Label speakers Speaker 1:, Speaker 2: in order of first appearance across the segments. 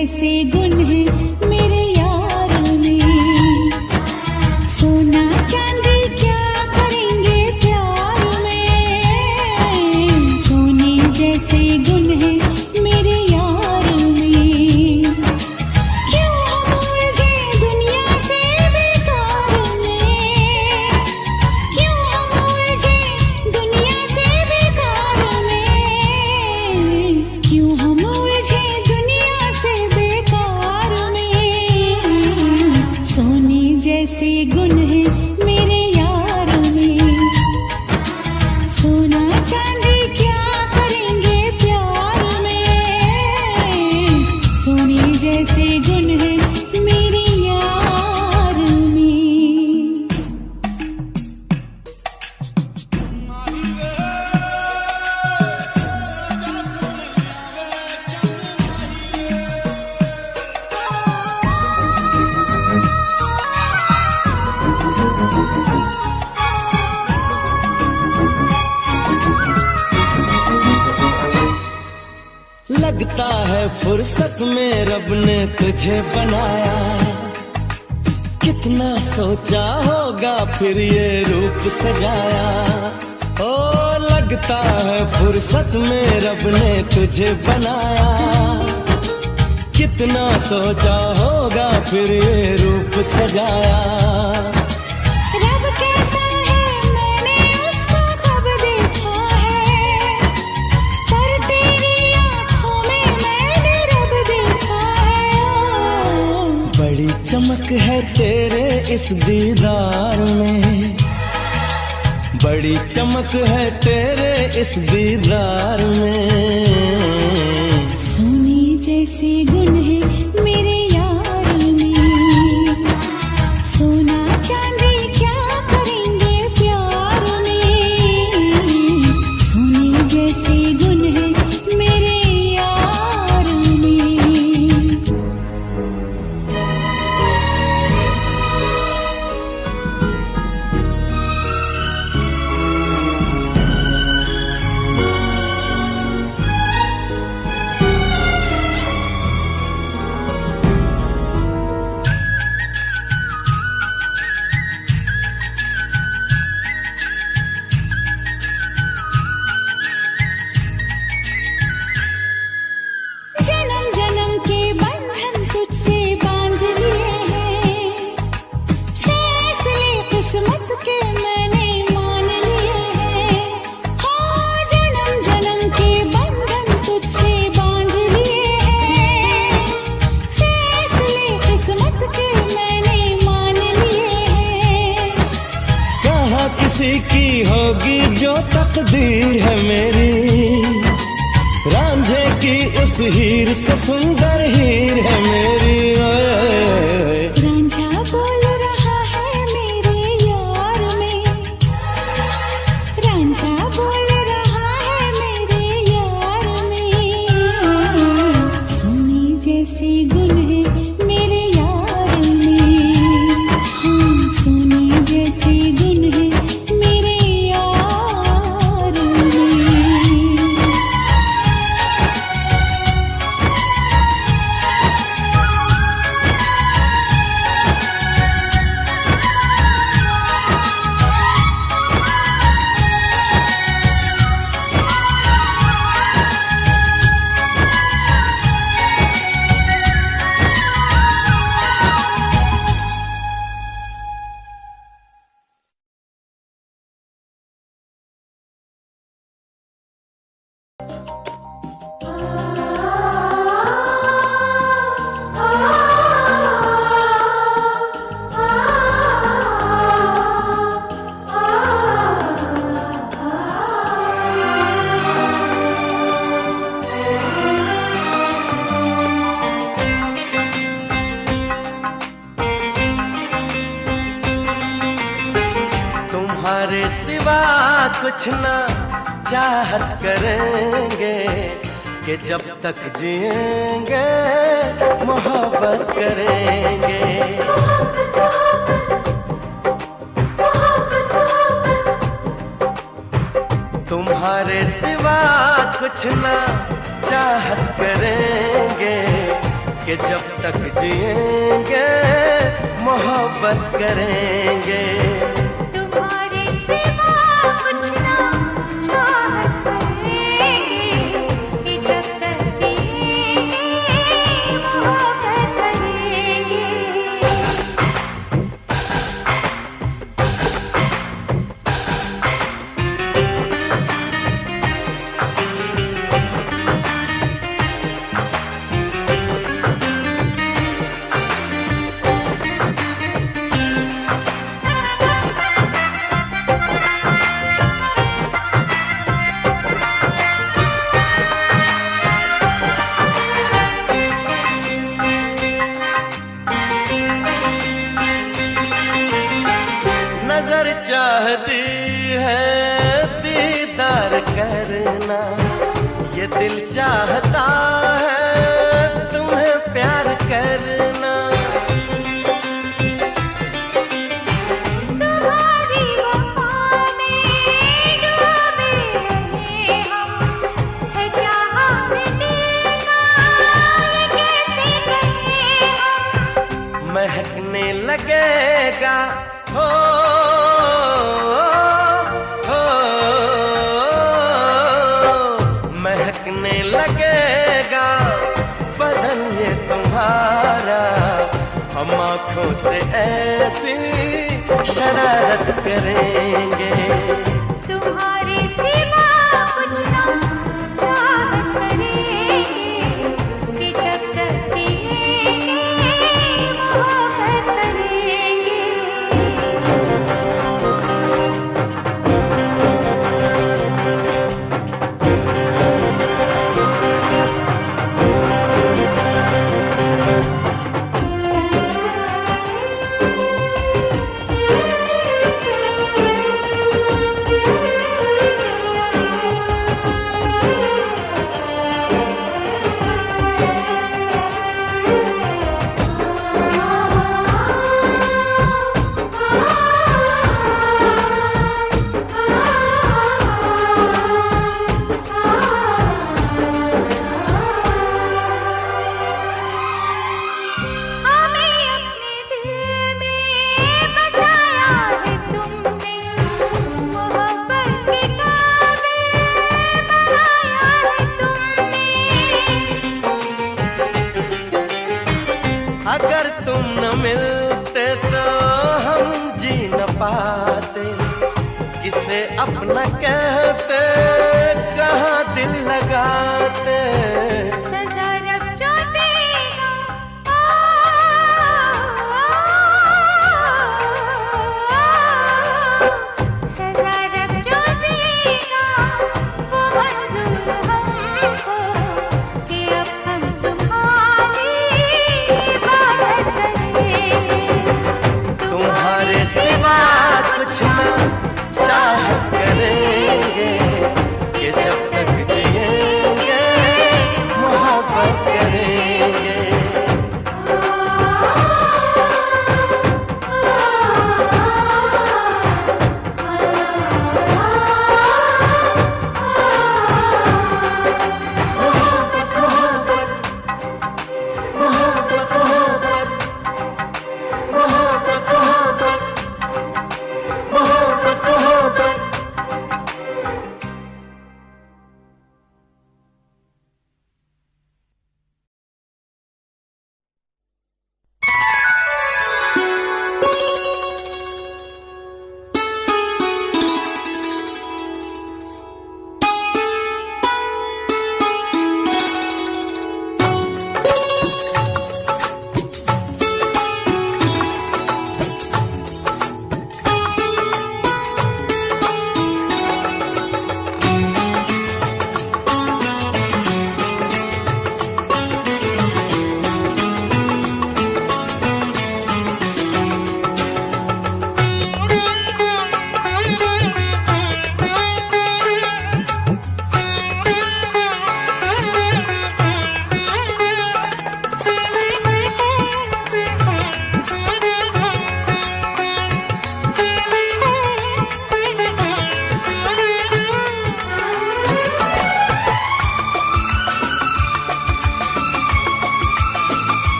Speaker 1: जैसे गुण है मेरे यार में। सोना चांदी क्या करेंगे प्यार में। सोने जैसे गुण है मेरे यार में। क्यों हम उलझे दुनिया से बेकार में। क्यों हम उलझे दुनिया से बेकार में। क्यों हम उलझे दुनिया से बेकार में। सोने जैसे गुण है मेरे यार में। सोना चांदी क्या करेंगे प्यार में। सोने जैसे गुण है मेरे यार में।
Speaker 2: लगता है फुर्सत में रब ने तुझे बनाया। कितना सोचा होगा फिर ये रूप सजाया। ओ लगता है फुर्सत में रब ने तुझे बनाया। कितना सोचा होगा फिर ये रूप सजाया।
Speaker 1: रब कैसा है मैंने उसको कब देखा है। पर तेरी आँखों में मैंने रब देखा है।
Speaker 2: बड़ी चमक है तेरे इस दीदार में। बड़ी चमक है तेरे इस दीदार में।
Speaker 1: सोने जैसे गुण है मेरे यार में। सोना चांदी क्या करेंगे प्यार में। सोने जैसे गुण है मेरे यार में। जन्म जन्म के बंधन तुझसे बांध लिए हैं। फैसले किस्मत के मैंने मान लिए हैं। हाँ जन्म जन्म के बंधन तुझसे बांध लिए हैं। फैसले किस्मत के मैंने मान लिए हैं।
Speaker 2: कहाँ किसी की होगी जो तकदीर है मेरी। रांझे की उस हीर से सुंदर हीर है मेरी। ओए
Speaker 1: रांझा बोल रहा है मेरे यार में। रांझा बोल रहा है मेरे यार में। सोने जैसे गुण है मेरे यार में। हाँ सोने जैसे गुण है मेरे यार में।
Speaker 2: तुम्हारे सिवा कुछ ना चाहत करेंगे कि जब तक जिएंगे मोहब्बत करेंगे। तुम्हारे सिवा कुछ ना चाहत करेंगे कि जब तक जिएंगे मोहब्बत करेंगे।
Speaker 1: तुम्हारे सिवा कुछ ना चाहत करेंगे कि जब तक जिएंगे मोहब्बत करेंगे।
Speaker 2: नजर चाहती है दीदार करना, ये दिल चाहता है तुम्हें प्यार करना।
Speaker 1: तुम्हारी वफा में डूबे रहे हम, है चाहत दिल का ये कैसे कहें हम।
Speaker 2: महकने लगेगा हो महकने लगेगा बदन ये तुम्हारा, हम आँखों से ऐसी शरारत करेंगे।
Speaker 1: तुम्हारे सिवा कुछ ना चाहत करेंगे कि जब तक जिएंगे मोहब्बत करेंगे।
Speaker 2: अगर तुम न मिलते तो हम जी न पाते, किसे अपना कहते कहाँ दिल लगाते।
Speaker 1: सजा रब जो देगा सजा रब जो देगा वो मंजूर हमको कि अब हम तुम्हारी इबादत करेंगे।
Speaker 2: तुम्हारे सिवा कुछ न चाहत करेंगे कि जब तक जिएंगे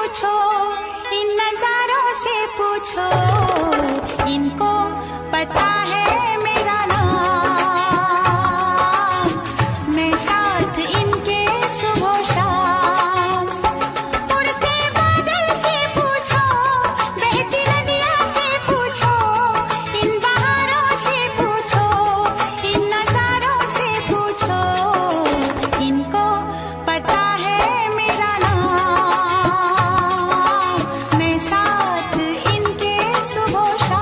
Speaker 1: पूछो, इन नजारों से पूछो, इनको पता है मेरा नाम। मैं साथ इनके सुबह शाम। उड़ते बादल से पूछो, बहती नदियाँ से पूछो, इन बहारों से पूछो, इन नजारों से पूछो, इनको पता है मेरा नाम। मैं साथ इनके सुबह शाम।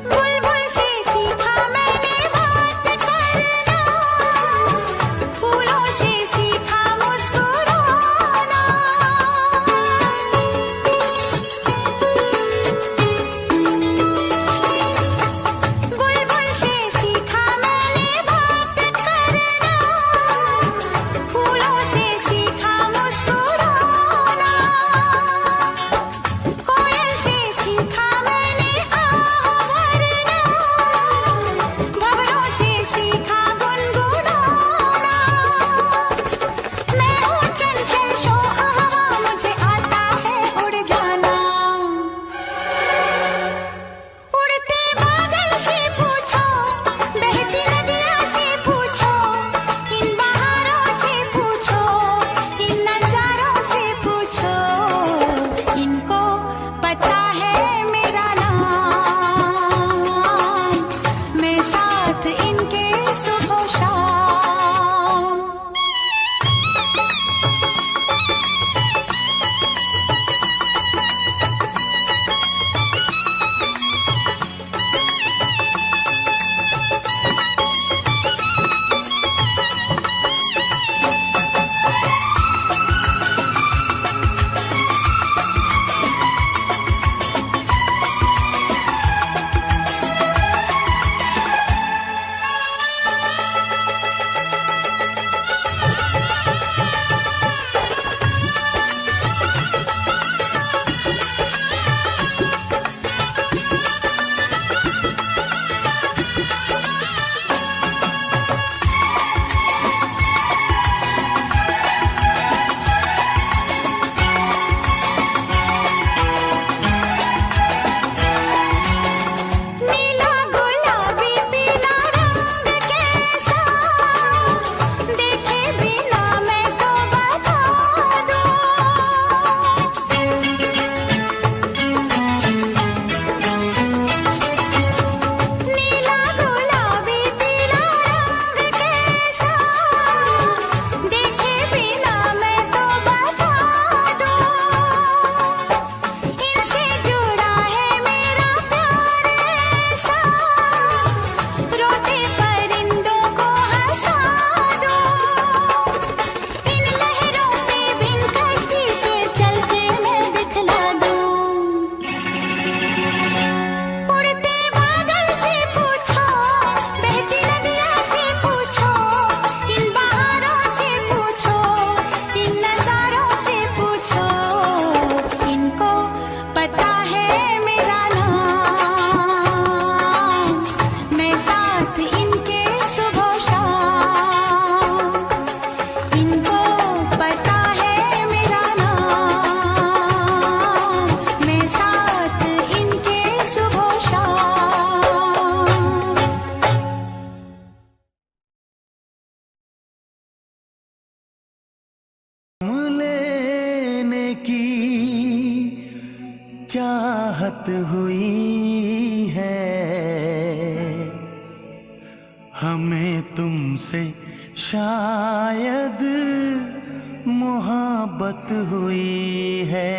Speaker 1: बुलबुल से सीखा मैंने बात करना, फूलों से सीखा मुस्कुराना। बुलबुल से सीखा मैंने बात करना, फूलों से सीखा मुस्कुराना। कोयल से सीखा मैंने आह भरना, भंवरों से सीखा गुनगुनाना। मैं हूँ चंचल शोहा हवा, मुझे आता है उड़ जाना। उड़ते बादल से पूछो, बहती नदियाँ से पूछो, इन बहारों से पूछो, इन नजारों से पूछो, इनको पता है मेरा नाम। मैं साथ इनके सुबह शाम। नीला गुलाबी पीला रंग कैसा, देखे बिना मैं तो बता दूं। नीला गुलाबी पीला रंग कैसा, देखे बिना मैं तो बता दूं। इनसे जुड़ा है मेरा प्यार ऐसा, रोते परिंदों को हंसा दूं। इन लहरों पे बिन कश्ती के चलते मैं दिखला दूं। उड़ते बादल से पूछो, बहती नदियाँ से पूछो, इन बहारों से पूछो, इन नजारों से पूछो, इनको पता है मेरा नाम। मैं साथ इनके सुबह शाम। इनको पता है मेरा नाम। मैं साथ इनके सुबह शाम।
Speaker 2: लेने की चाहत हुई है, हमें तुमसे शायद मोहब्बत हुई है।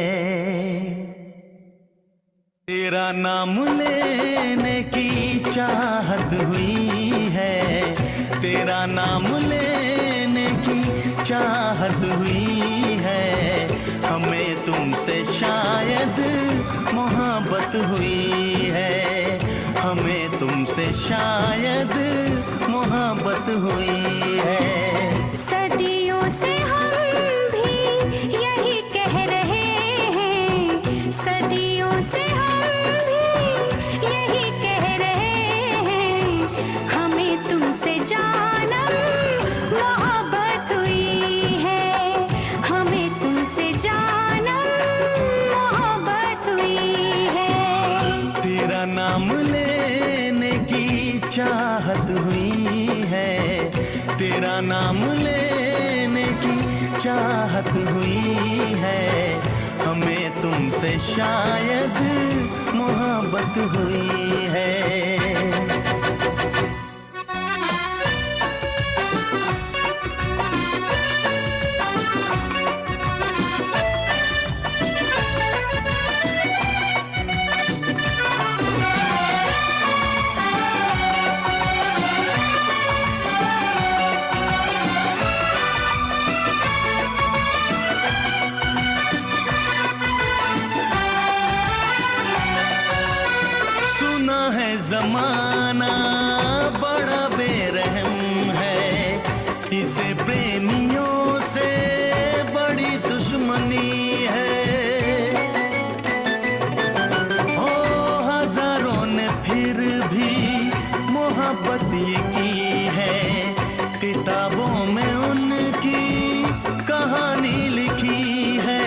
Speaker 2: तेरा नाम लेने की चाहत हुई है, तेरा नाम लेने की
Speaker 3: चाहत हुई है, हमें तुमसे शायद मोहब्बत हुई है, हमें तुमसे शायद मोहब्बत हुई है।
Speaker 1: सदियों से हम भी यही कह रहे हैं, सदियों से हम भी यही कह रहे हैं, हमें तुमसे जानम मोहब्बत हुई है, हमें तुमसे जानम मोहब्बत हुई है।
Speaker 3: तेरा नाम लेने की चाहत हुई है, तेरा नाम लेने की चाहत हुई है, हमें तुमसे शायद मोहब्बत हुई है। जमाना बड़ा बेरहम है, इसे प्रेमियों से बड़ी दुश्मनी है। ओ हजारों ने फिर भी मोहब्बत ये की है, किताबों में उनकी कहानी लिखी है।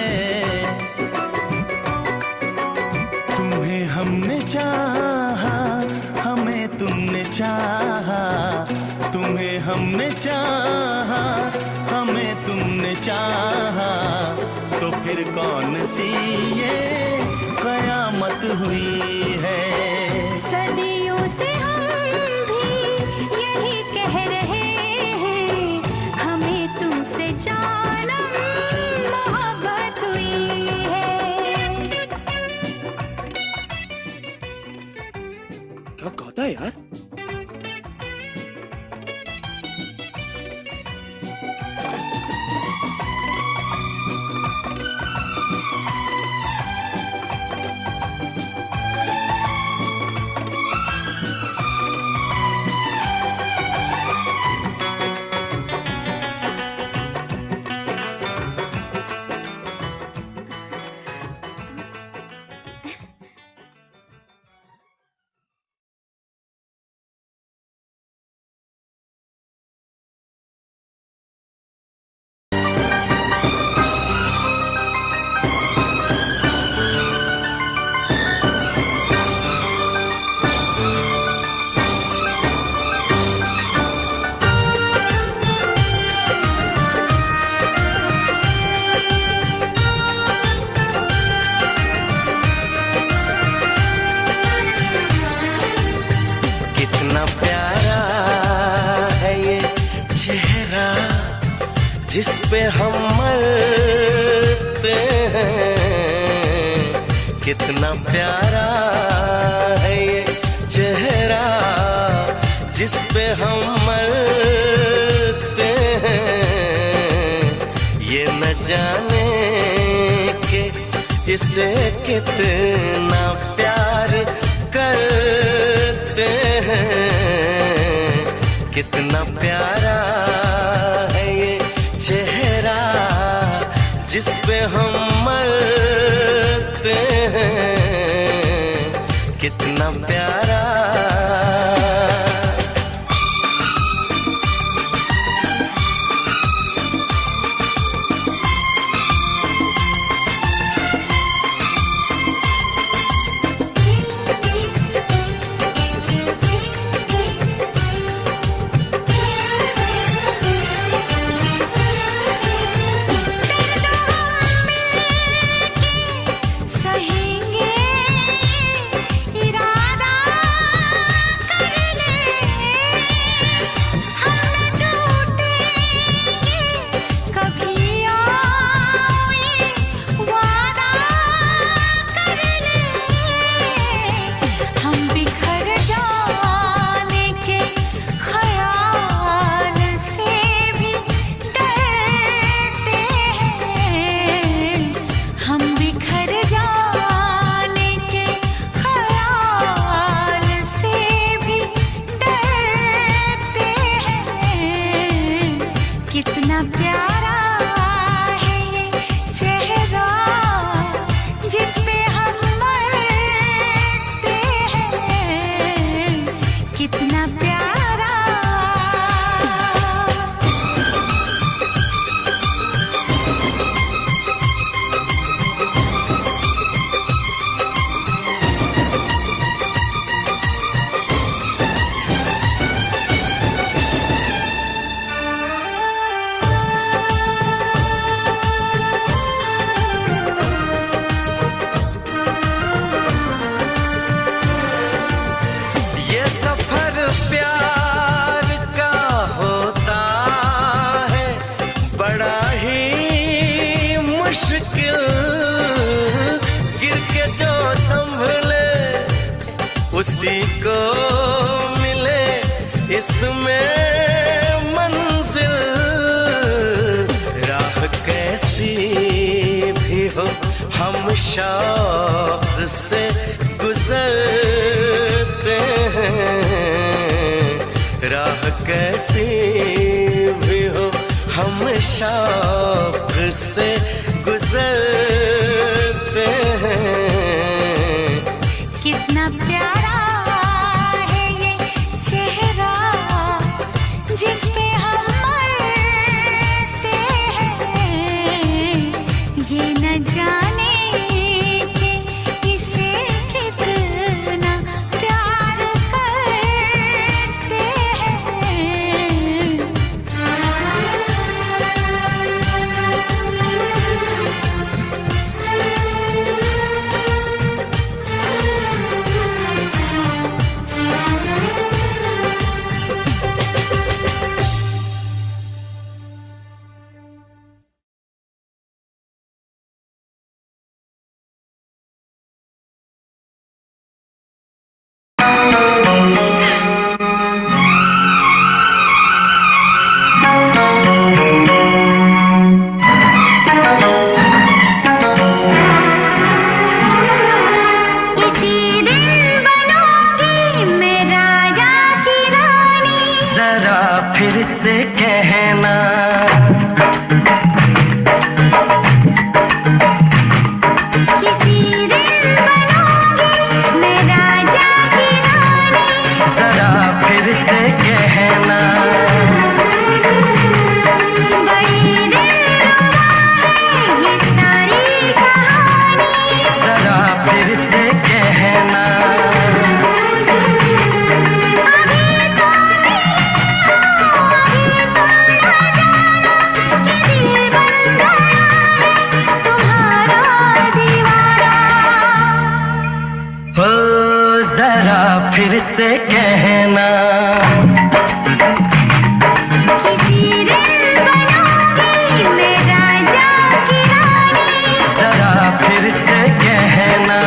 Speaker 3: तुम्हें हमने चाहा, हमें तुमने चाहा, तुम्हें हमने चाहा, हमें तुमने चाहा, तो फिर कौन सी ये कयामत हुई है।
Speaker 1: सदियों से हम भी यही कह रहे हैं, हमें तुमसे जानम मोहब्बत हुई है।
Speaker 4: क्या गाता है यार?
Speaker 2: जिस पे हम मरते हैं, कितना प्यारा है ये चेहरा जिस पे हम मरते हैं। ये न जाने कि इसे कितना प्यार करते हैं, कितना प्यारा चेहरा जिस पे हम मरते हैं, कितना प्यारा।
Speaker 1: कितना प्यारा है ये चेहरा जिस पे हम मरते हैं, कितना प्यारा।
Speaker 2: ये सफर प्यार का होता है बड़ा ही मुश्किल, गिर के जो संभले उसी को मिले इसमें मंजिल। राह कैसी भी हो हम शौक से गुजरते हैं, राह कैसी भी हो हम शौक से गुजरते हैं।
Speaker 1: कितना प्यारा है ये चेहरा जिस पे हम मरते हैं, ये न जाने कि इसे कितना प्यार करते हैं। इसी दिन बनूंगी मैं राजा की रानी,
Speaker 2: जरा फिर से कहना,
Speaker 1: किसी दिन बनूंगी मैं राजा की रानी,
Speaker 2: जरा फिर से कहना।
Speaker 1: बड़ी दिलरुबा है ये सारी कहानी,
Speaker 2: जरा फिर से कहना।
Speaker 1: अभी तो ना जाना कि दिल बन गया है तुम्हारा दीवाना।
Speaker 2: हो जरा फिर से कहना,
Speaker 1: किसी दिन बनूंगी मैं राजा की रानी,
Speaker 2: जरा फिर से कहना।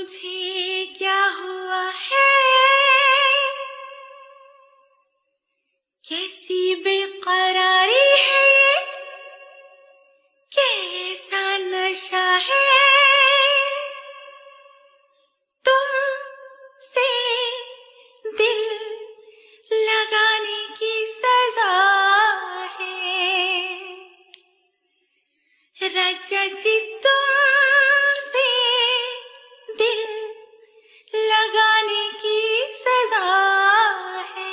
Speaker 1: मुझे क्या हुआ है, कैसी बेकरारी है ये, कैसा नशा है, तुमसे दिल लगाने की सजा है। राजा जी तुमसे दिल लगाने की सजा है।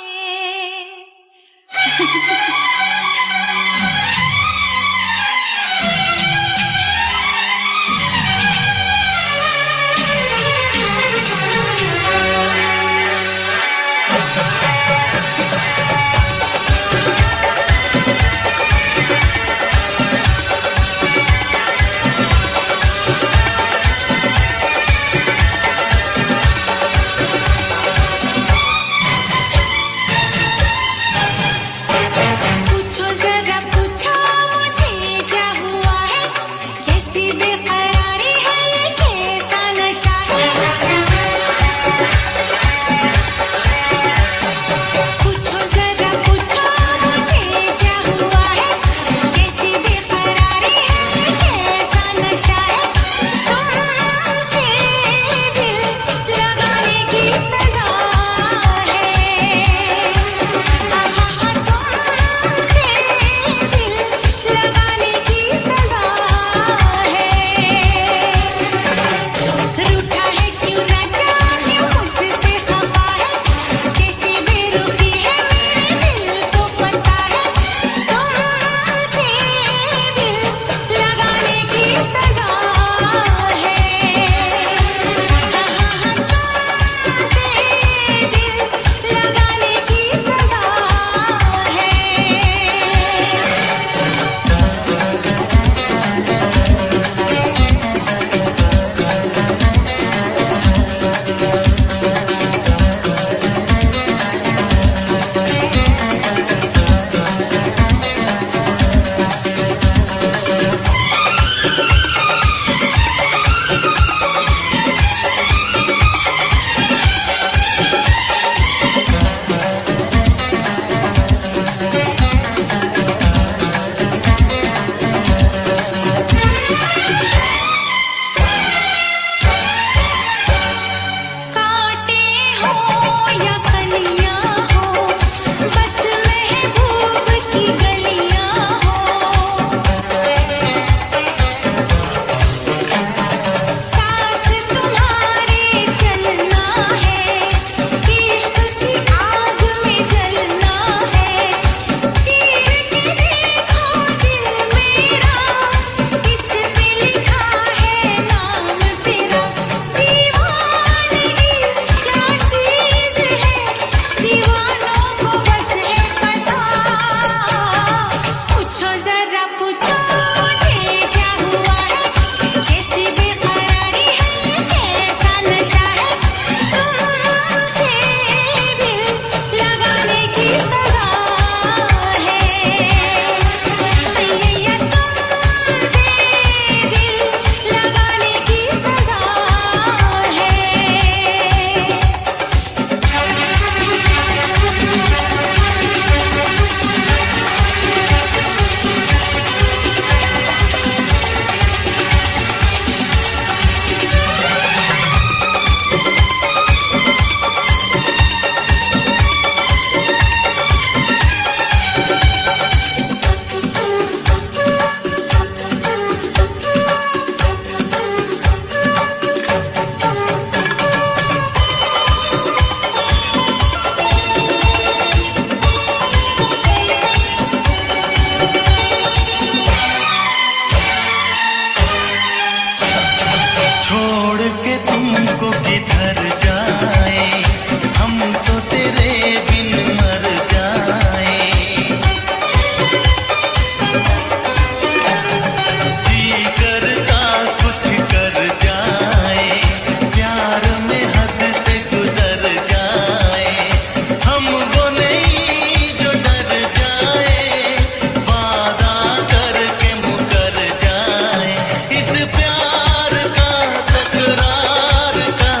Speaker 3: इस प्यार का तकरार का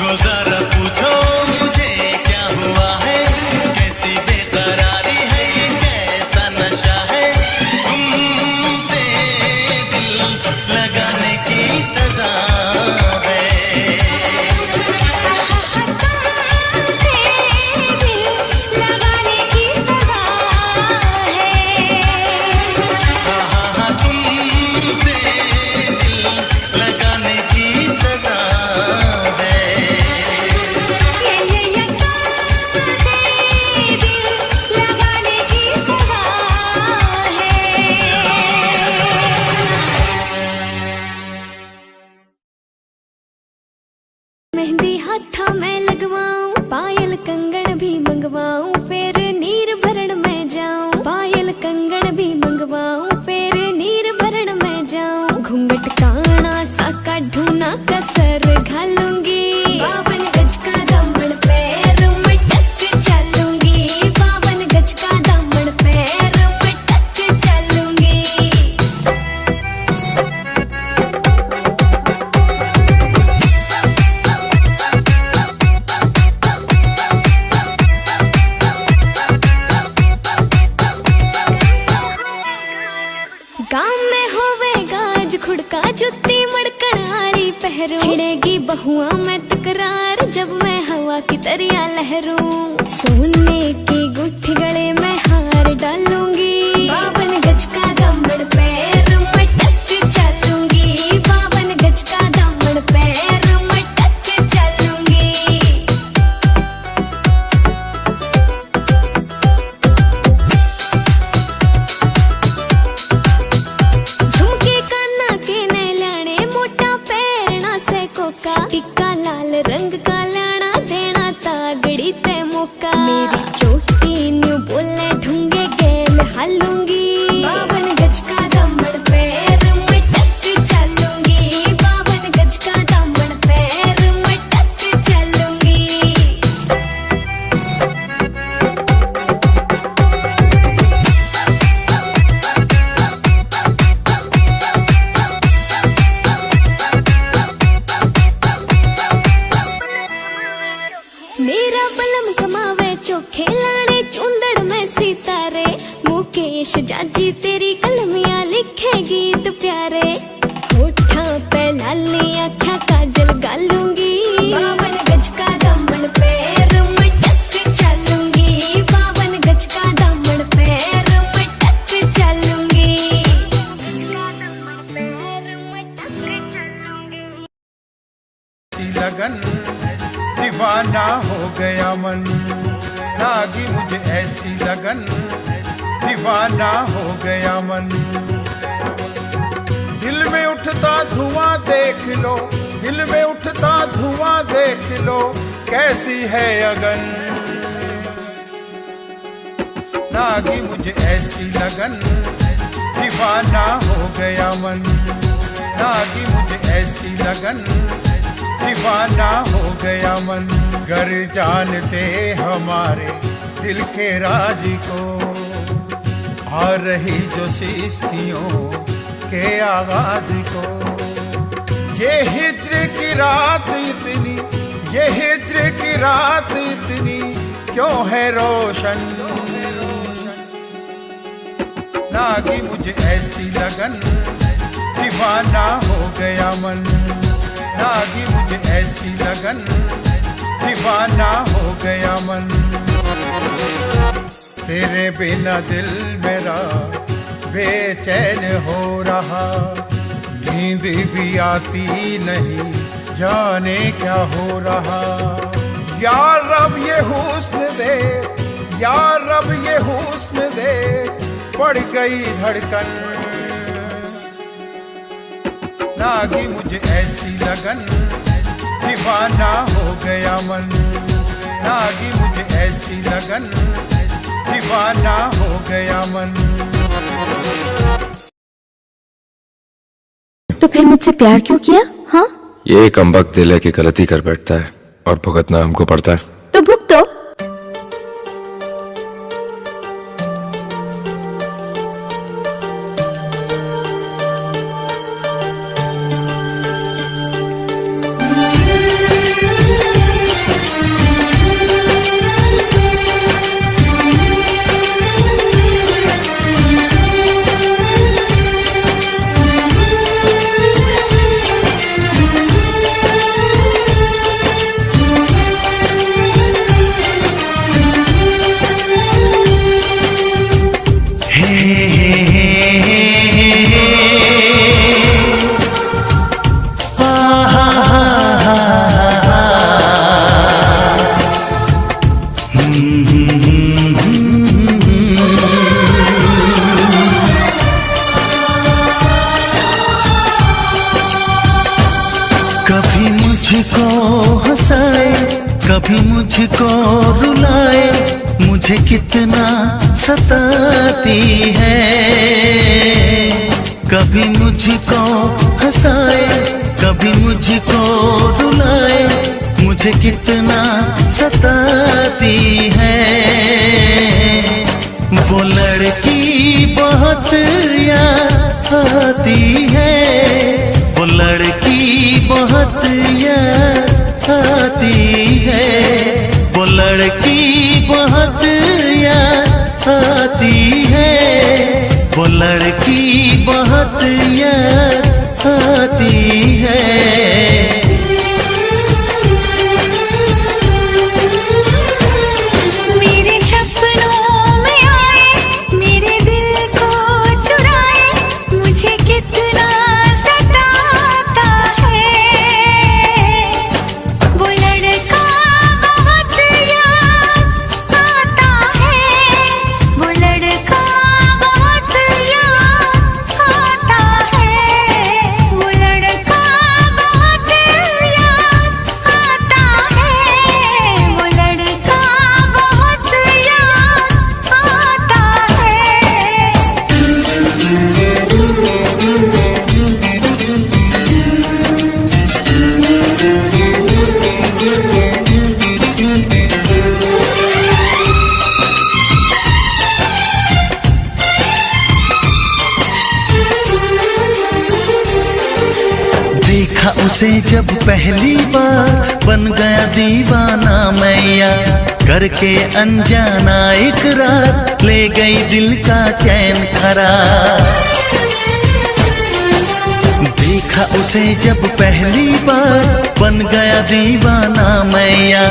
Speaker 3: मुझको जरा पूछो मुझे क्या हुआ है, कैसी बेकरारी है, ये कैसा नशा है, तुमसे दिल लगाने की सजा है।
Speaker 1: मेहंदी हाथा में लगवाऊं, पायल कंगन भी मंगवाऊं, फिर नीर भरण में जाऊं। पायल कंगन भी मंगवाऊं, फिर नीर भरण में जाऊं। घूंघट काना सा काढूं कसर घालूंगी, 52 गज का दामन पैर में टक चलूंगी। 52 गज का दामन पैर में टक चलूंगी। गाँव में होवेगा आज खुड़का, जुत्ती मड़कड़ आली पहरू। छिड़ेगी बहुआ में तकरार, जब मैं हवा की तरिया लहरूं। सोने की गुट्ठी गले में हार डालूंगी, 52 गज का दामन पैर में टक चलूंगी। 52 गज का दामन पैर में टक चलूंगी। झुमके काना के ने लाने, मोटा पैरना से कोका। टिक्का लाल रंग का लाना, देना तागड़ी ते मौका। मेरी चोटी न्यू बोले ढूंगे गेल हालूंगी, 52 गज का दामन पैर में टक चलूंगी। 52 गज का दामन पैर में टक चलूंगी। मेरा बलम कमावे चोखे लाने, चुंदड़ में सितारे। मुकेश जाजी तेरी कलमियां लिखे गीत प्यारे। होठा पे लाली आँखा काजल गालूंगी, 52 गज का दामन पैर में टक चलूंगी। 52 गज का दामन पैर में टक चलूंगी।
Speaker 4: लगन दीवाना हो गया मन, नागी मुझे ऐसी लगन दीवाना हो गया मन। दिल में उठता धुआं देख लो, दिल में उठता धुआं देख लो, कैसी है अगन। नागी मुझे ऐसी लगन दीवाना हो गया मन, नागी मुझे ऐसी लगन दीवाना हो गया मन। गर जानते हमारे दिल के राज को, आ रही जो सिसकियों के आवाज को। ये हिज्र की रात इतनी, ये हिज्र की रात इतनी क्यों है रोशन। नागी मुझे ऐसी लगन दीवाना हो गया मन, नागी मुझे ऐसी लगन दीवाना हो गया मन। तेरे बिना दिल मेरा बेचैन हो रहा, नींद भी आती नहीं, जाने क्या हो रहा। या रब ये हुस्न दे, या रब ये हुस्न दे, पड़ गई धड़कन। नागी मुझे ऐसी लगन दीवाना हो गया मन, नागी मुझे ऐसी लगन दीवाना हो गया मन।
Speaker 5: तो फिर मुझसे प्यार क्यों किया? हाँ,
Speaker 6: ये कमबख्त दिल है कि गलती कर बैठता है और भुगतना हमको पड़ता है।
Speaker 5: तो भुगतो।
Speaker 3: मुझको रुलाए, मुझे कितना सताती है। कभी मुझको हंसाए, कभी मुझको रुलाए, मुझे कितना सताती है। वो लड़की बहुत याद आती है, वो लड़की बहुत याद आती है, वो लड़की बहुत याद आती है, वो लड़की बहुत याद आती है। देखा उसे जब पहली बार, बन गया दीवाना मैया, करके अनजाना इकरार, ले गई दिल का चैन करार। देखा उसे जब पहली बार, बन गया दीवाना मैया,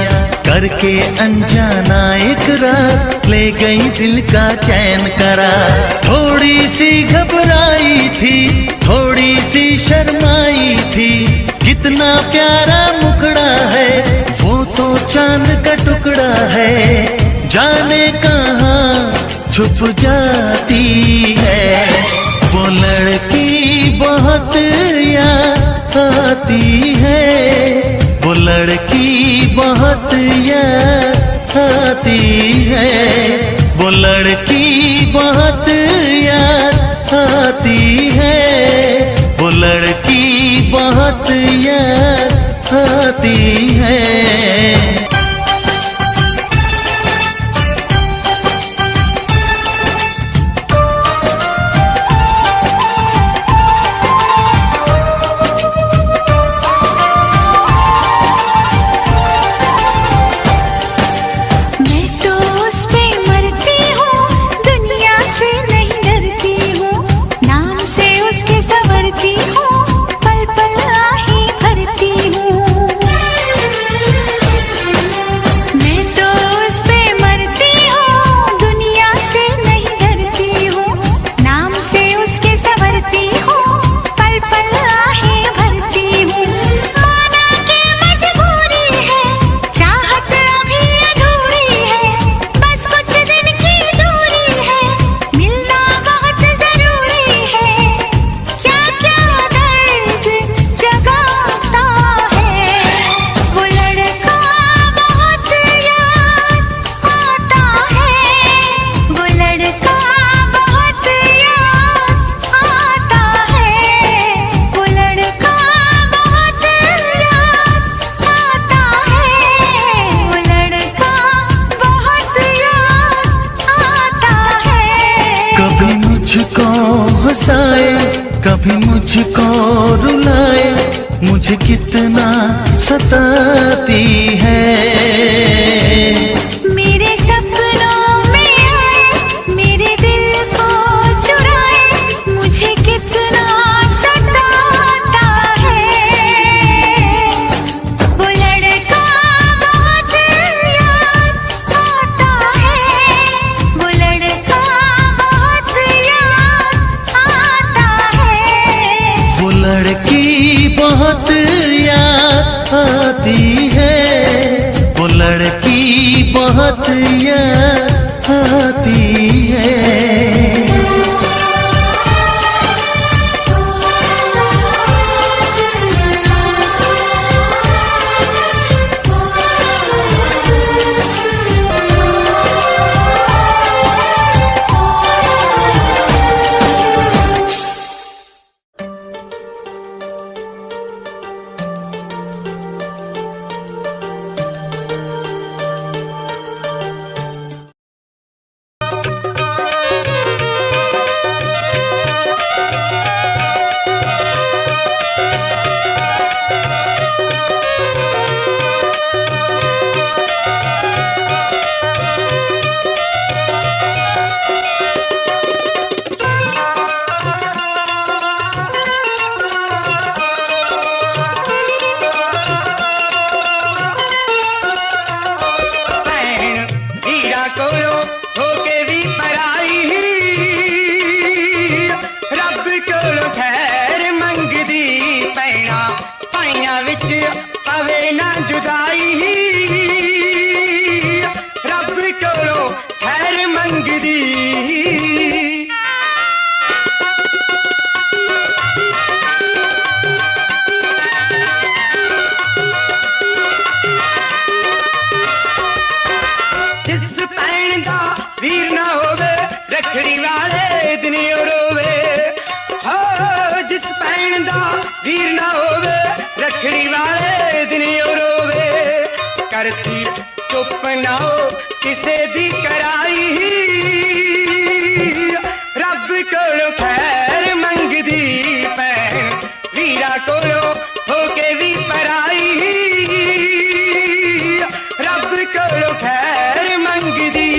Speaker 3: करके अनजाना इकरार, ले गई दिल का चैन करार। थोड़ी सी घबराई थी, थोड़ी सी शर्माई थी, कितना प्यारा मुखड़ा है, वो तो चांद का टुकड़ा है, जाने कहाँ छुप जाती है। वो लड़की बहुत याद आती है, वो लड़की बहुत याद आती है, वो लड़की बहुत याद आती है, वो लड़की बहुत याद आती है। हंसाए, कभी मुझको रुलाए, मुझे कितना सताती है।
Speaker 1: मेरे सपनों में आए, मेरे दिल को चुराए, मुझे कितना सताता है। वो लड़का बहुत याद आता है, वो लड़का बहुत याद आता है।
Speaker 3: वो लड़की बहुत याद आती है, वो लड़की बहुत याद आती है।
Speaker 7: कोलो होके भी पराई रब कोलो खैर मंगदी पैना पाइया विच पवे ना जुदाई रब कोलो खैर मंगदी वीर ना होवे रखड़ी वाले दिन रोवे हो जिस भैन दा वीर ना होवे रखड़ी वाले दिन रोवे करती चुप ना हो किसे दी कराई रब कोलो खैर मंगदी भैन वीरा कोलो होके भी पराई रब कोलो खैर मंगदी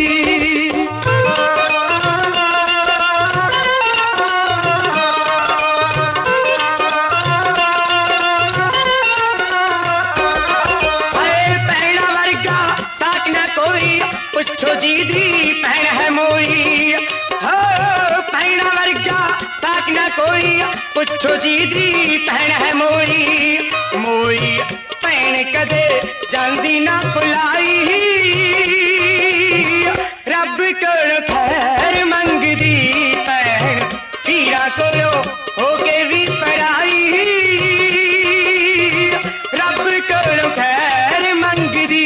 Speaker 7: पुछो दीदी भैन है मोई हो भैना वर्गा साक न कोई पुछो दीदी भैन है मोई मोई भैन कदे जांदी ना भुलाई रब कोलो खैर मंगदी भैन वीरा कोलो होके भी पराई रब कोलो खैर मंगदी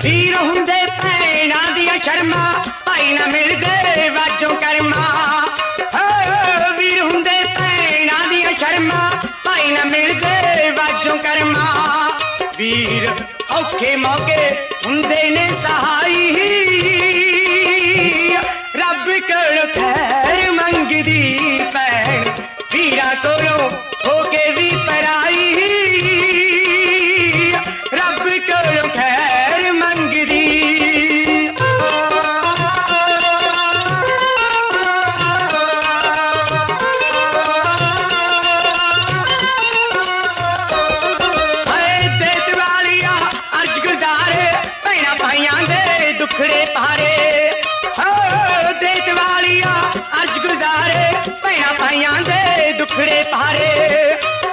Speaker 7: वीर हुंदे भैना दिया शर्मा भाई ना मिलदे वाजों कर्मा वीर हुंदे भैना दिया शर्मा भाई ना मिलदे वाजों कर्मा वीर औखे मौके हुंदे ने सहाई रब कोलो खैर मंगदी भैन वीरा कोलो होके भी पराई रब कोलो खैर मंगदी देत वालिया अर्ज गुजारे भैना भाइयां दे दुखड़े पारे हो देत वालिया अर्ज गुजारे भैना भाइयां दे दुखड़े पारे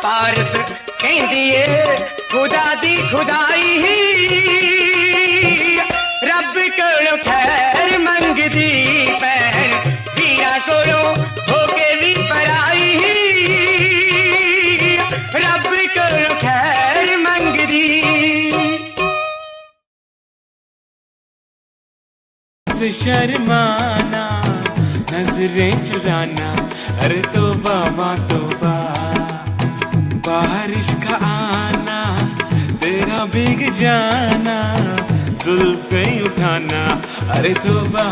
Speaker 7: पारस कहंदी ए खुदा दी खुदाई रब कोलो खैर मंगदी भैन वीरा कोलो होके भी पराई रब कोलो खैर मंगदी
Speaker 8: शर्माना नजरें चुराना अरे तौबा बारिश का आना तेरा भीग जाना जुल्फे उठाना अरे तौबा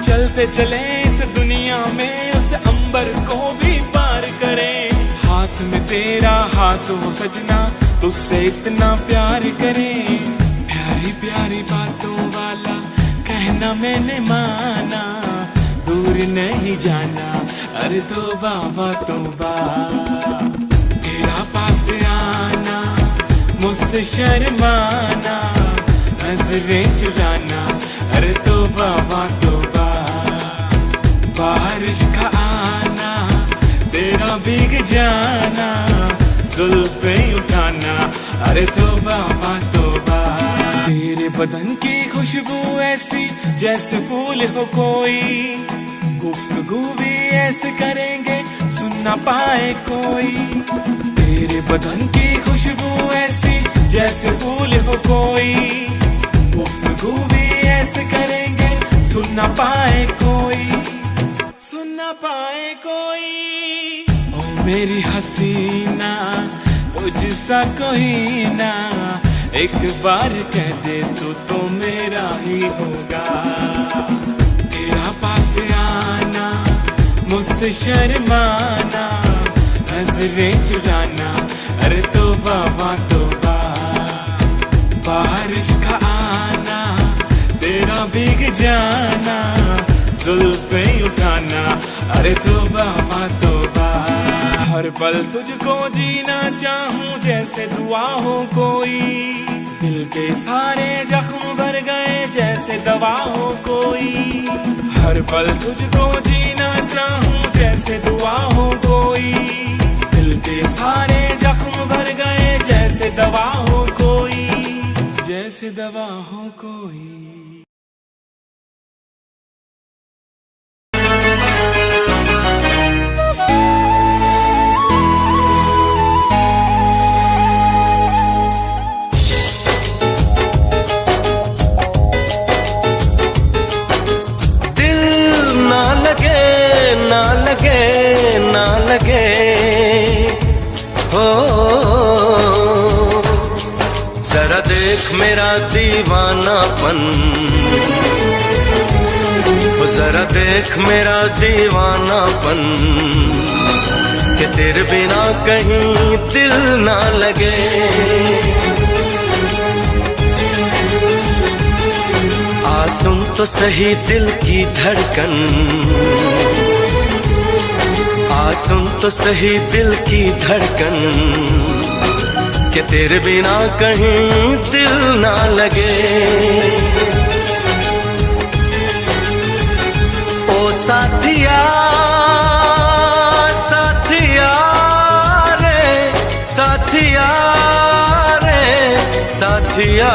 Speaker 8: चलते चले इस दुनिया में उस अंबर को भी पार करें हाथ में तेरा हाथ हो सजना तुझसे इतना प्यार करें प्यारी प्यारी बातों वाला कहना मैंने माना दूर नहीं जाना अरे तौबा तेरा पास आना मुझसे शर्माना नजरें चुराना अरे तौबा बारिश का आना तेरा भीग जाना जुल्फे उठाना अरे तौबा तेरे बदन की खुशबू ऐसी जैसे फूल हो कोई गुफ्तगू भी ऐसे करेंगे सुन ना पाए कोई तेरे बदन की खुशबू ऐसी जैसे फूल हो कोई गुफ्तगू भी ऐसे करेंगे सुन ना पाए कोई ओ मेरी हसीना तुझसा कोई ना एक बार कह दे तो मेरा ही होगा तेरा पास आना मुझसे शर्माना नजरें चुराना अरे तौबा बारिश का आना तेरा भीग जाना, जुल्फें उठाना, अरे तौबा तौबा। हर पल तुझको जीना चाहूं जैसे दुआ हो कोई, दिल के सारे जख्म भर गए जैसे दवा हो कोई। हर पल तुझको जीना चाहूं जैसे दुआ हो कोई, दिल के सारे जख्म भर गए जैसे दवा हो कोई, जैसे दवा हो कोई।
Speaker 2: ना लगे हो, जरा देख मेरा दीवानापन, जरा देख मेरा दीवानापन, कि तेरे बिना कहीं दिल ना लगे। आ सुन तो सही दिल की धड़कन, आ सुन तो सही दिल की धड़कन, कि तेरे बिना कहीं दिल ना लगे। ओ साथिया साथिया रे, साथिया रे साथिया।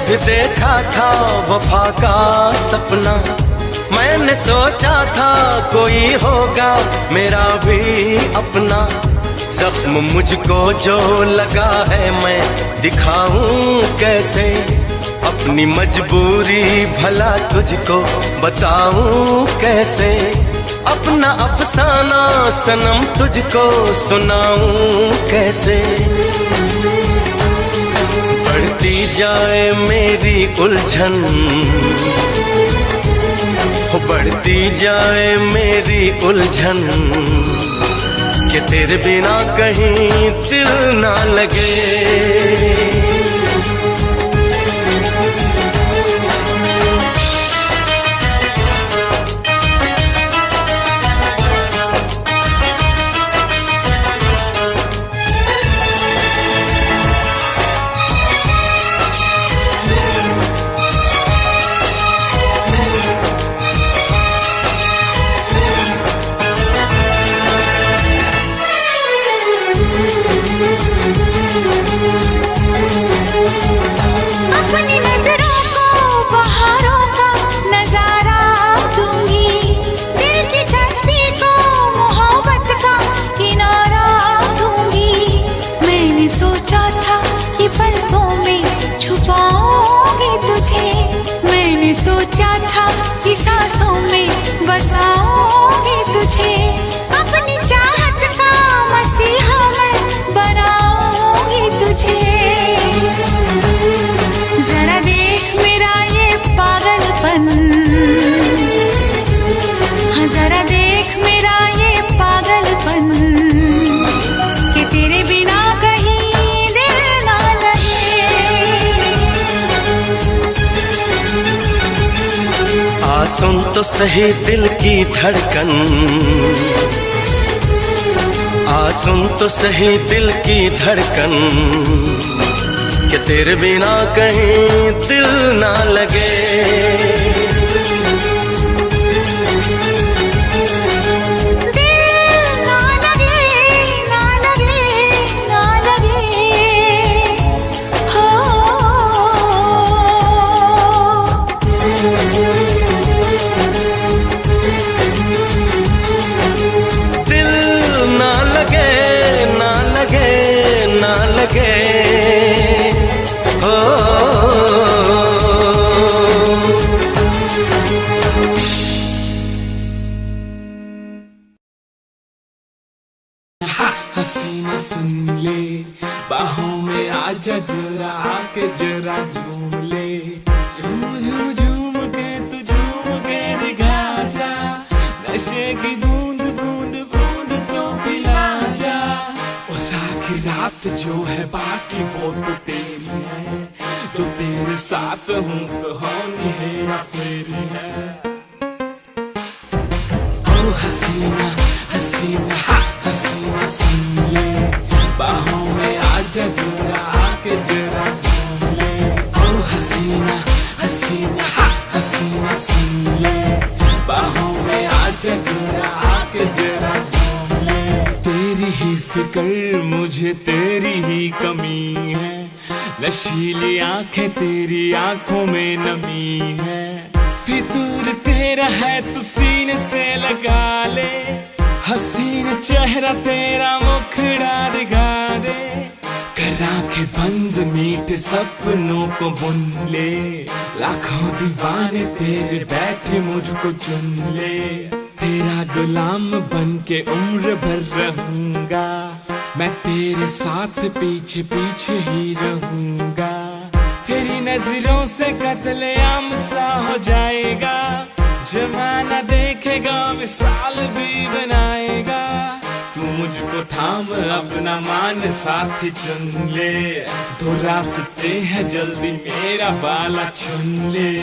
Speaker 2: भी देखा था वफा का सपना, मैंने सोचा था कोई होगा मेरा भी अपना। जख्म मुझको जो लगा है मैं दिखाऊं कैसे, अपनी मजबूरी भला तुझको बताऊं कैसे। अपना अफसाना सनम तुझको सुनाऊं कैसे। बढ़ती जाए मेरी उलझन, बढ़ती जाए मेरी उलझन, कि तेरे बिना कहीं दिल ना लगे।
Speaker 1: अपनी नजरों को बहारों का नजारा दूंगी, दिल की कश्ती को मोहब्बत का किनारा दूंगी। मैंने सोचा था कि पलकों में छुपाऊंगी तुझे, मैंने सोचा था कि सांसों में बसाऊंगी तुझे। अपनी चाहत का मसीहा मैं बनाऊंगी तुझे। जरा देख मेरा ये पागलपन, हाँ जरा देख मेरा ये पागलपन, कि तेरे बिना कहीं दिल ना लगे।
Speaker 2: आ सुन तो सही दिल की धड़कन, आ सुन तो सही दिल की धड़कन, कि तेरे बिना कहीं दिल ना लगे।
Speaker 1: दिल ना लगे, ना लगे, ना लगे, हो।
Speaker 2: दिल ना लगे, ना लगे,
Speaker 8: हसीना सुन ले, बाहों में आजा जरा आके जरा झूम ले। झूम झूम झूम के तू झूम के दिखा जा, नशे की बूंद बूंद बूंद तो पिला जा। ओ सारी रात जो है बाकी वो तो तेरी है, जो तेरे साथ हूँ तो होनी हेरा फेरी है। ओ हसीना हसीना हसीना सुन ले, बाहों में आजा जरा आके जरा झूम ले। ओ हसीना हसीना हसीना सुन ले, बाहों में आजा जरा आके जरा झूम ले। तेरी ही फिक्र मुझे तेरी ही कमी है, नशीली आंखें तेरी आंखों में नमी है। फितूर तेरा है तू सीने से लगा ले, हसीन चेहरा तेरा मुखड़ा दिखा दे। कर आंखें बंद मीठे सपनों को बुन ले, लाखों दीवाने तेरे बैठे मुझको चुन ले। तेरा गुलाम बन के उम्र भर रहूंगा, मैं तेरे साथ पीछे पीछे ही रहूंगा। तेरी नजरों से कत्लेआम सा हो जाएगा, जमाना देखेगा मिसाल भी बनाएगा। तू मुझको थाम अपना मान साथी चुन ले, दो रास्ते हैं जल्दी मेरा बाला चुन ले।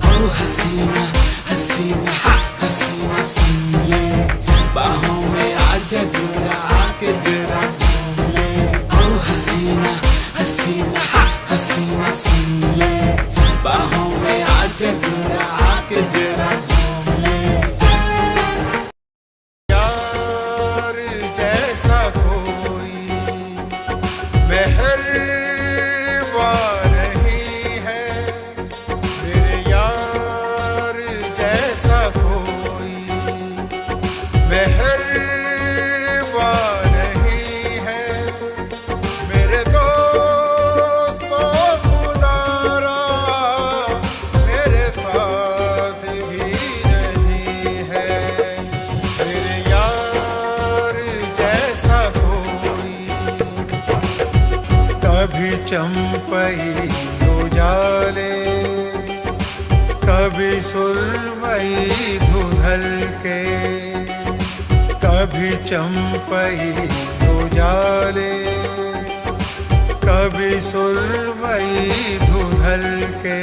Speaker 8: ओ हसीना हसीना हसीना सुन ले, बाहों में आजा जरा आके जरा झूम ले। ओ हसीना हसीना हसीना सुन ले, बाहों में आजा जरा आके जरा झूम ले।
Speaker 4: यार जैसा कोई मेहरबान नहीं है, मेरे यार जैसा कोई मेहरबान नहीं है। मेरे दोस्तों खुदारा मेरे साथ भी नहीं है, मेरे यार जैसा कोई। कभी चंपई उजाले, कभी सुरमई धुंधल के। कभी चंपई उजाले, कभी सुरमई धुंधल के।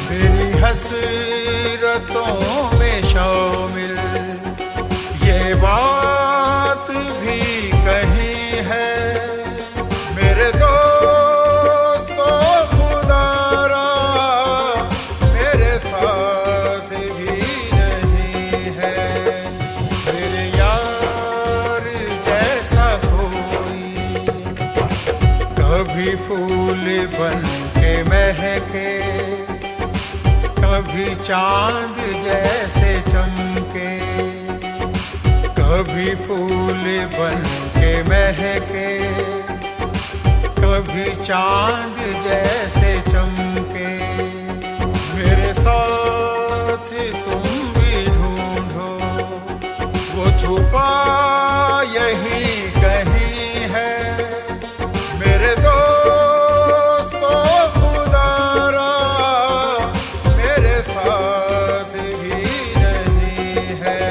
Speaker 4: मेरी हसरतों में शामिल ये बात भी कहीं है, मेरे दोस्तों खुदारा मेरे साथ भी नहीं है। मेरे यार जैसा कोई, कभी फूल बन के महके, कभी चांद जैसे चमके। कभी फूल बन के महके, कभी चांद जैसे चमके। मेरे साथ तुम भी ढूंढो, वो छुपा यहीं कहीं है, मेरे दोस्तों खुदारा मेरे साथ भी नहीं है।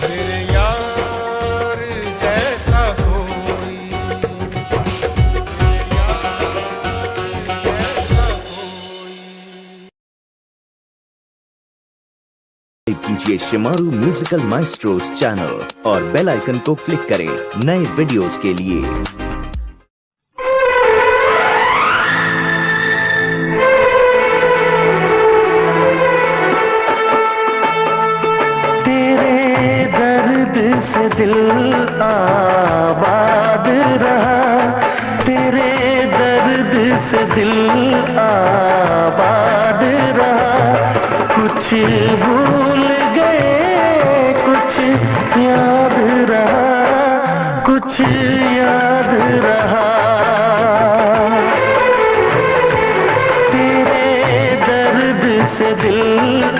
Speaker 4: मेरे यार जैसा कोई, मेरे यार जैसा कोई।
Speaker 9: कीजिए शिमारू म्यूजिकल माइस्ट्रोस चैनल और बेल आइकन को क्लिक करें नए वीडियोस के लिए।
Speaker 3: तेरे दर्द से दिल आबाद रहा, तेरे दर्द से दिल आबाद रहा। कुछ भूल गए कुछ याद रहा, कुछ याद रहा। तेरे दर्द से दिल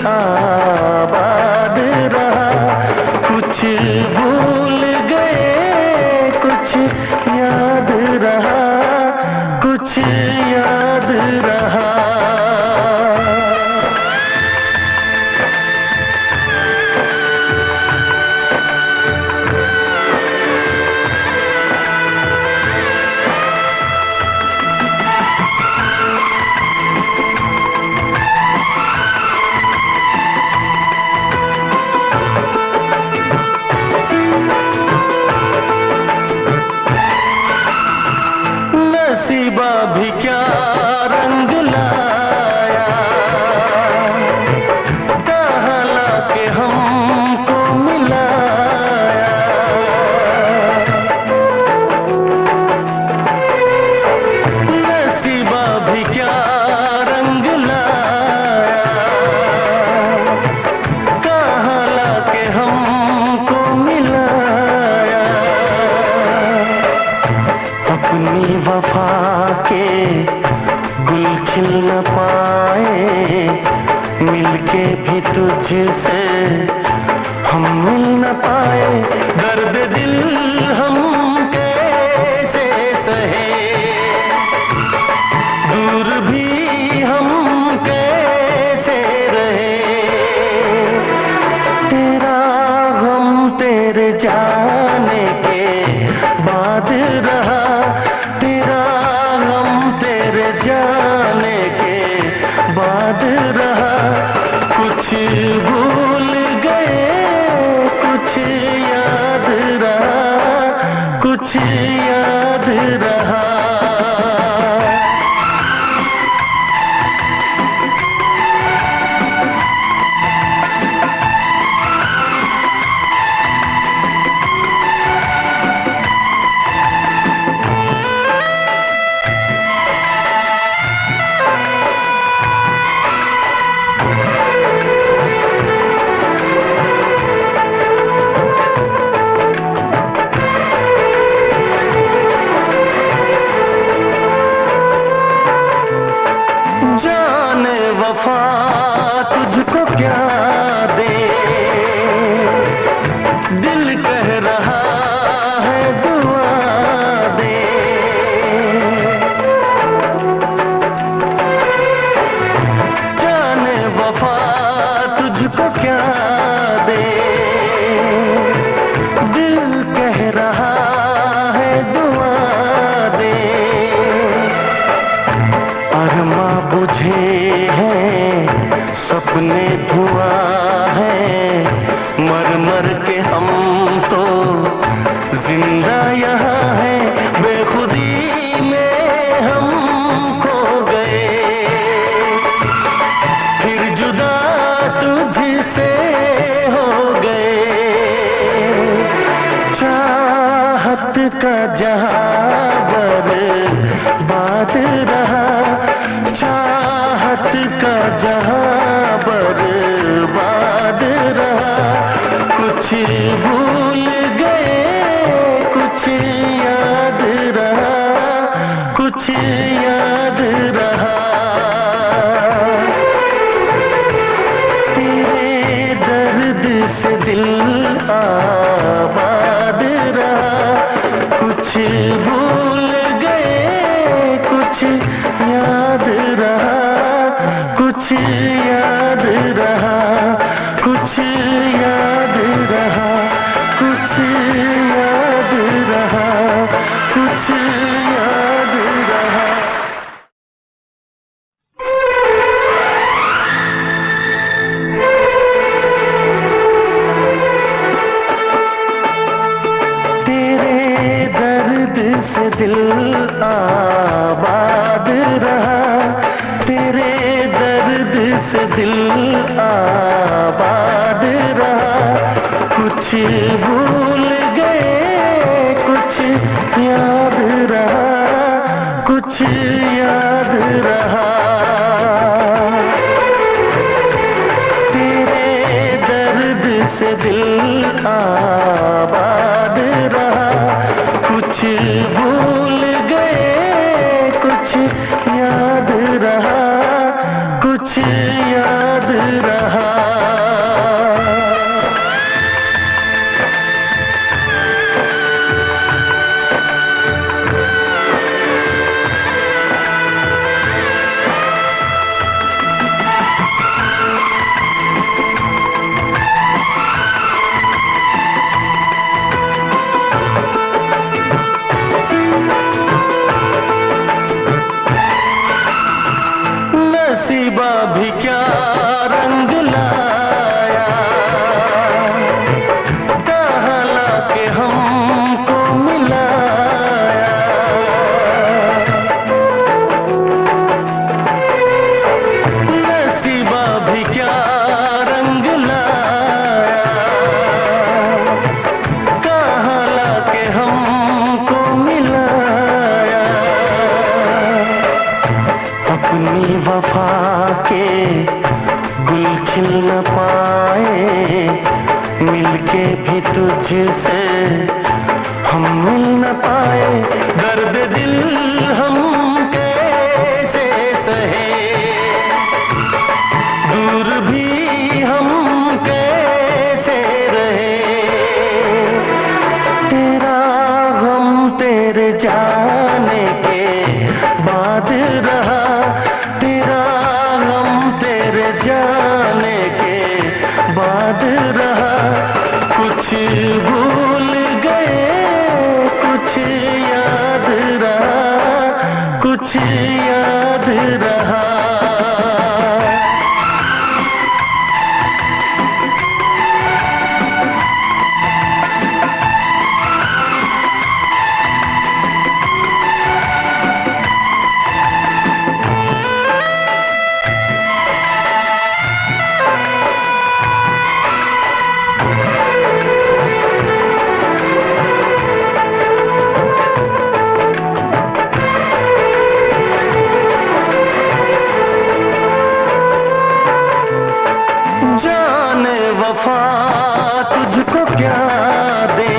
Speaker 3: आबाद रहा, कुछ
Speaker 10: भूल गए, कुछ याद रहा, कुछ याद रहा। नसीबा भी क्या रंग लाया, कहाँ लाके हमको मिलाया। नसीबा भी क्या रंग लाया, कहाँ लाके हमको मिलाया। अपनी वफा के गुल खिल न पाए, मिलके भी तुझसे हम मिल न पाए। दर्द दिल हम कैसे सहे, दूर भी हम कैसे रहे। तेरा गम तेरे जाने के बाद रहा, तेरा गम तेरे जाने के बाद रहा। कुछ भूल गए, कुछ याद रहा, कुछ याद रहा। जाने वफा तुझको क्या दे, दिल कह रहा है दुआ दे। जाने वफा तुझको क्या दे, दिल कह रहा है दुआ दे। अरमा बुझे हैं, सपने धुआं है, मर मर के हम तो जिंदा यहाँ हैं। बेखुदी में हम खो गए, फिर जुदा तुझसे हो गए। चाहत का जहां बर्बाद रहा, चाहत का जहां बर्बाद रहा। कुछ भूल गए, कुछ याद रहा, कुछ याद रहा। तेरे दर्द से दिल आबाद रहा। कुछ भूल गए, कुछ याद रहा, कुछ याद रहा, कुछ याद रहा, कुछ याद रहा, कुछ याद रहा। तेरे दर्द से दिल आबाद रहा, तेरे दर्द से दिल आबाद रहा। कुछ भूल गए, कुछ याद रहा, कुछ याद रहा। तेरे दर्द से दिल आबाद रहा। कुछ भूल गए, कुछ याद रहा, कुछ याद रहा। से हम मिल न पाए, दर्द दिल हम कैसे सहे, दूर भी हम कैसे रहे। तेरा गम तेरे जाने के बाद रहा, तेरा गम तेरे जाने के बाद रहा। कुछ भूल गए कुछ याद रहा, कुछ याद रहा। जाने वफा तुझको क्या दे,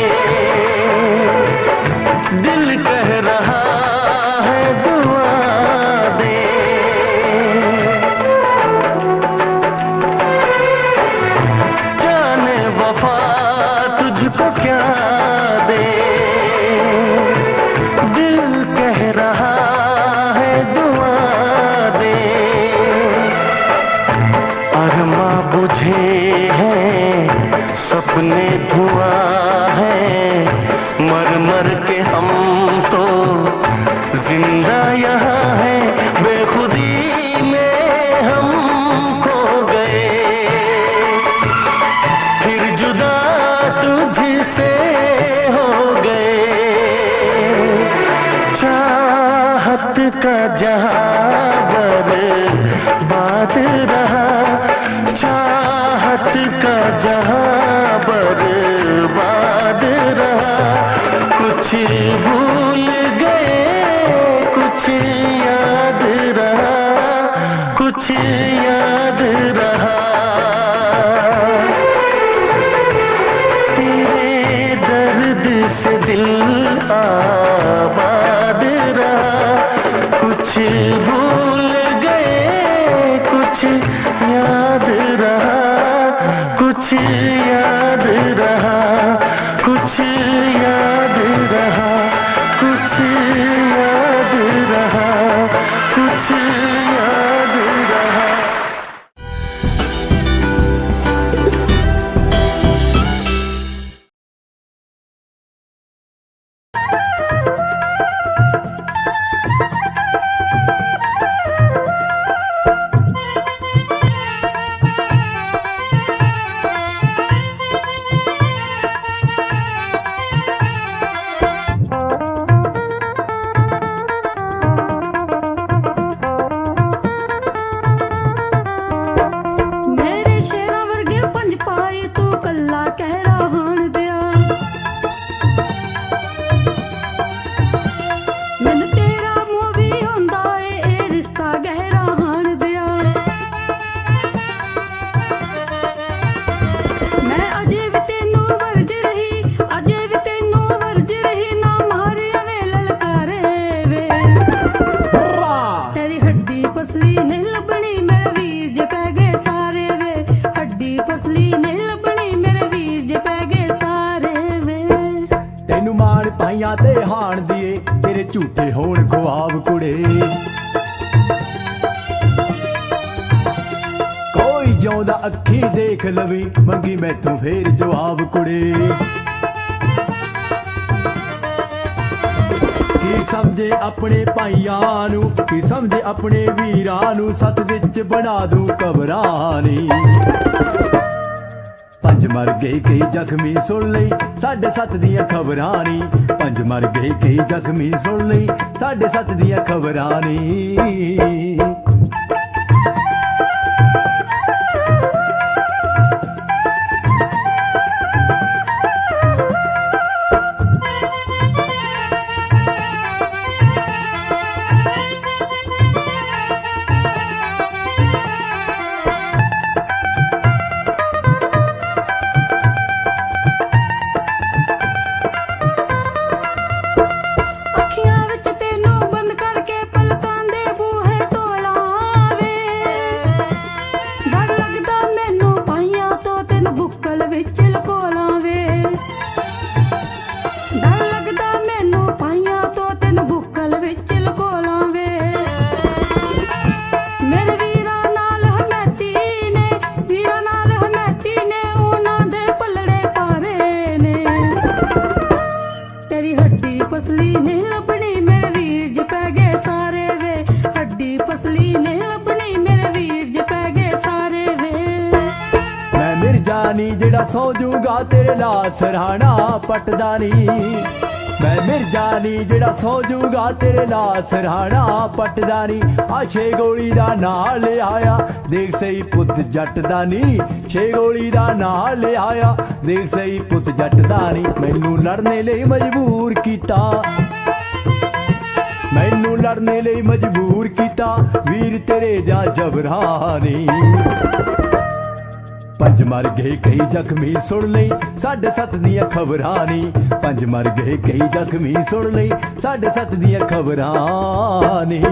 Speaker 10: दिल कह रहा है दुआ दे। जाने वफा तुझको क्या दे, दिल कह रहा है दुआ दे। अरमा बुझे हैं सपने धुआं है, मर मर के हम तो जिंदा यहाँ हैं। बेखुदी में हम खो गए, फिर जुदा तुझसे हो गए। चाहत का जहां बर्बाद रहा, चाहत का जहां बर्बाद रहा। कुछ भूल गए कुछ याद रहा, कुछ याद रहा। तेरे दर्द से दिल आबाद रहा। कुछ भूल गए कुछ याद रहा, कुछ याद रहा, कुछ याद रहा, कुछ याद रहा, कुछ याद रहा।
Speaker 11: ਪਾਈਆਂ ਤੇ ਹਾਣ ਦੀਏ ਤੇਰੇ ਝੂਠੇ ਹੋਣ ਖੁਆਬ ਕੁੜੇ। ਕੋਈ ਜਿਉਂਦਾ ਅੱਖੀ ਦੇਖ ਲਵੇ ਮੰਗੀ ਮੈਥੋਂ ਫੇਰ ਜਵਾਬ ਕੁੜੇ। ਕੀ ਸਮਝੇ ਆਪਣੇ ਭਾਈਆਂ ਨੂੰ, ਕੀ ਸਮਝੇ ਆਪਣੇ ਵੀਰਾਂ ਨੂੰ, ਸੱਤ ਵਿੱਚ ਬਣਾ ਦੂੰ ਕਬਰਾਂ। ਪੰਜ ਮਰ ਗਏ ਕਈ ਜ਼ਖਮੀ ਸੁਣ ਲਈ ਸਾਡੇ ਸੱਤ ਦੀਆਂ ਖਬਰਾਂ ਨੀ। ਪੰਜ ਮਰ ਗਏ ਕਈ ਜ਼ਖਮੀ ਸੁਣ ਲਈ ਸਾਡੇ ਸੱਤ ਦੀਆਂ ਖਬਰਾਂ ਨੀ।
Speaker 12: पसली ने अपनी मेरे वीर ज पै गए सारे वे, हड्डी पसली ने अपनी मेरे वीर ज पै गए सारे वे।
Speaker 11: मैं मिर्जा नी जेड़ा सौ जूगा तेरे लाल सरहाना पटदा नी, मैं मिर्जा नी जेड़ा सौ जूगा तेरे लाल सरहाना पटदा नी। आ छे गोली दा नाल ले आया देख सही पुत जट दा नी, छे गोली दा नाल ले आया देख सही पुत जट दा नी। मैनू लड़ने लई मजबूर कीता, मैनू लड़ने लई मजबूर कीता वीर तेरे जा जबरानी। पंज मर गए कई जख्मी सुन लई साढ़े सत दियां खबरां नी, पंज मर गए कई जख्मी सुन लई साढ़े सत दियां खबरां नी।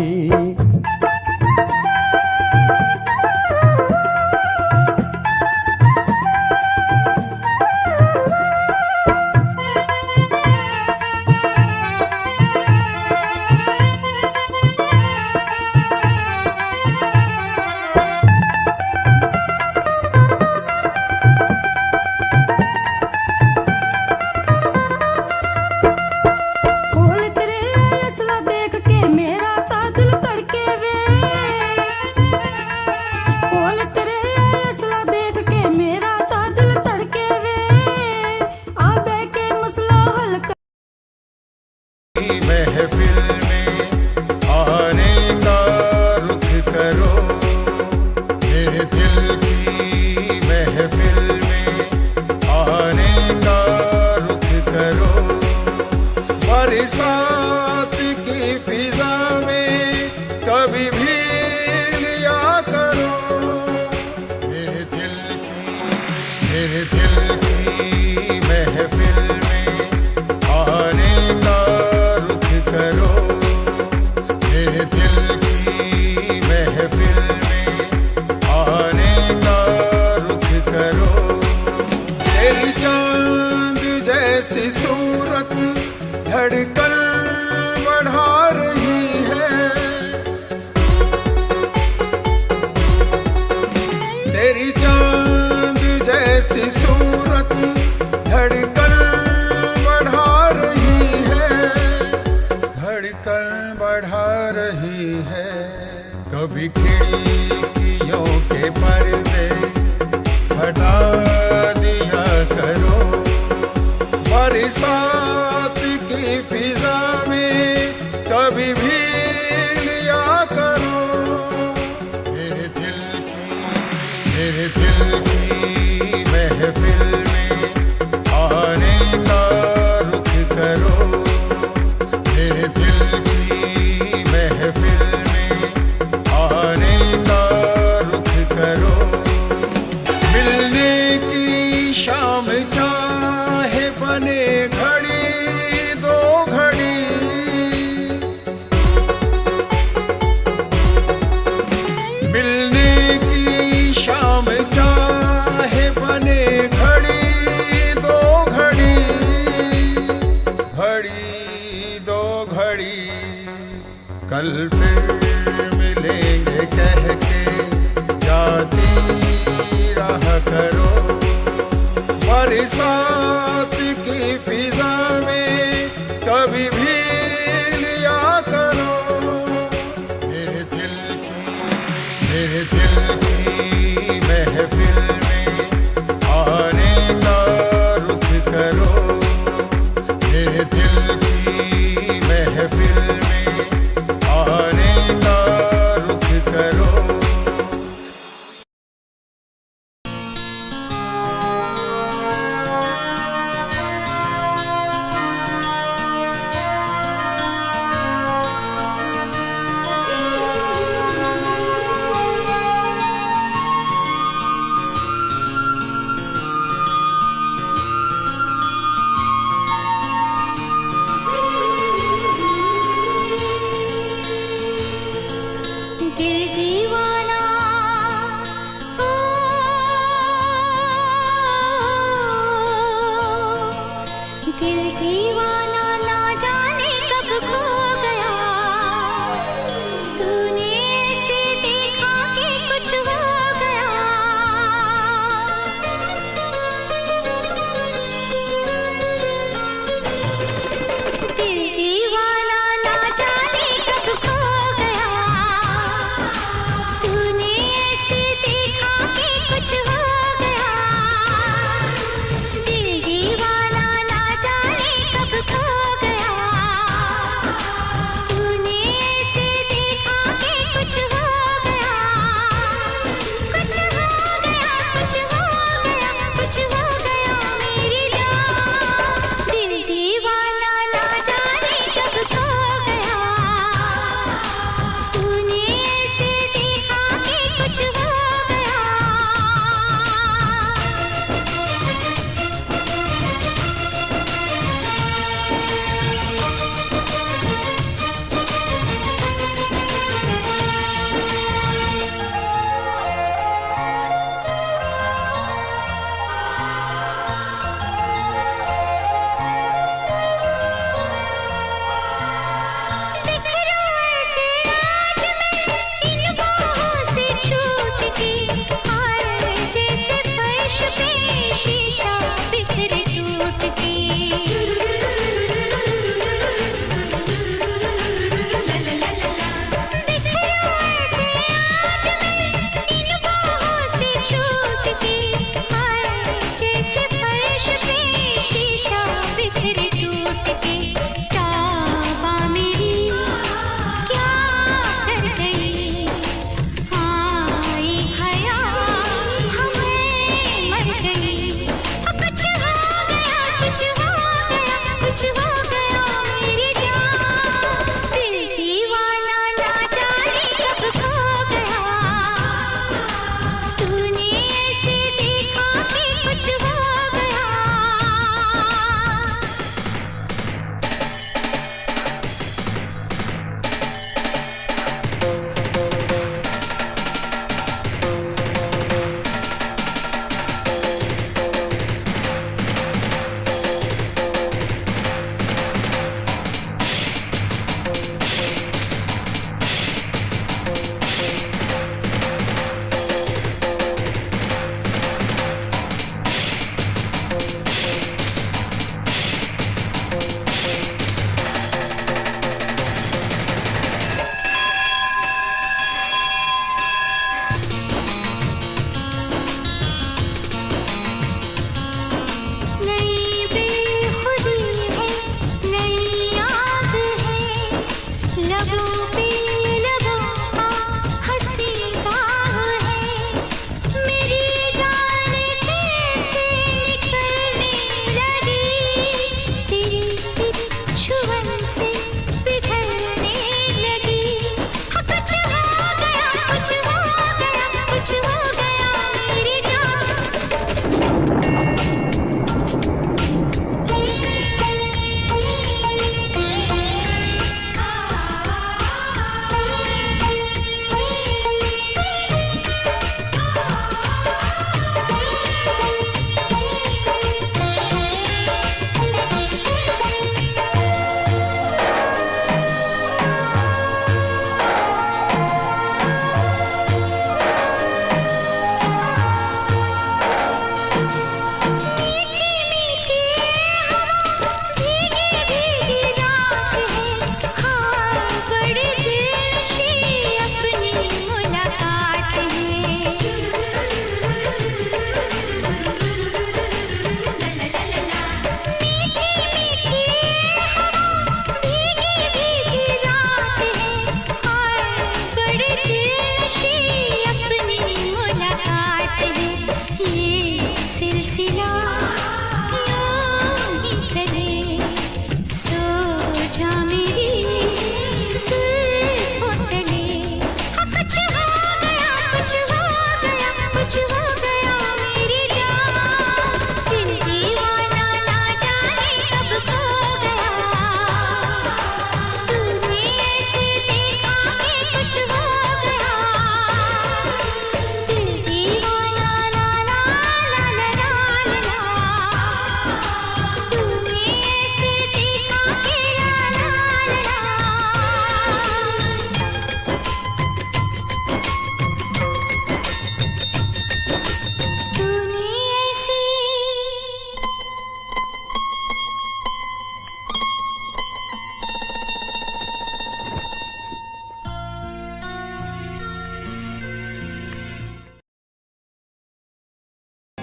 Speaker 4: कल फिर मिलेंगे कह के जाती रहा करो, बरसात की फिजा में कभी भी लिया करो मेरे दिल की महफिल में आने का रुख करो, मेरे दिल की महफिल
Speaker 1: तेरे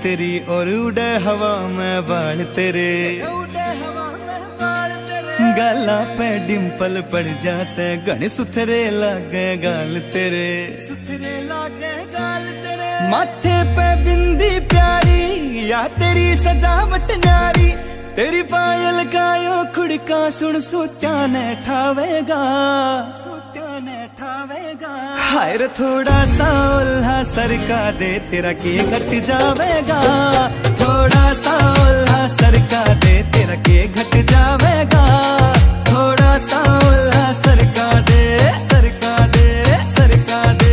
Speaker 2: तेरी और उड़े हवा में बाल तेरे, गाला पे डिम्पल पड़ जासे गण सुथरे लागे गाल तेरे, सुथरे लागे गाल तेरे। माथे पे बिंदी प्यारी या तेरी सजावट न्यारी, तेरी पायल गायो खुड़का सुन सोत्या ने ठावेगा, हाय रे थोड़ा सा उल्हा सरका दे तेरा के घट जावेगा, थोड़ा सा उल्हा सरका दे तेरा के घट जावेगा, थोड़ा सा उल्हा सरका दे, सरका दे, सरका दे।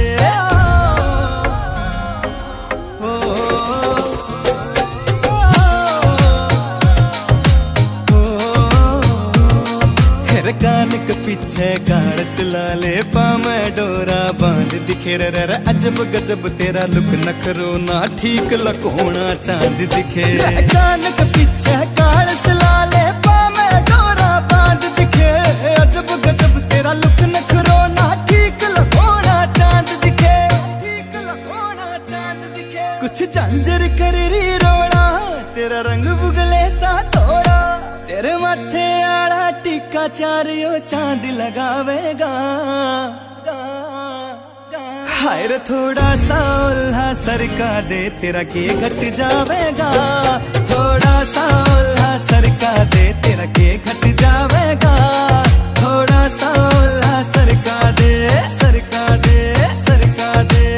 Speaker 2: कान के पीछे गाड़ सिलाले पामे डोरा बांध दिखे रे अजब गजब तेरा लुक नखरो ना ठीक लकोना चांद दिखे। कान के पीछे गाड़ सिलाले पामे डोरा बांध दिखे, अजब गजब तेरा लुक नखरो ना ठीक लकोना चांद दिखे, ठीक लकोना चांद दिखे। कुछ झांझर कर री रोड़ा तेरा रंग बुगले सा थोड़ा, तेरे माथे आड़ा टिक्का चारियो चांद लगावेगा, हाय रे थोड़ा सा उल्हा सरका दे तेरा के घट जावेगा, थोड़ा सा उल्हा सरका दे तेरा के घट जावेगा, थोड़ा सा उल्हा सरका दे, सरका दे, सरका दे।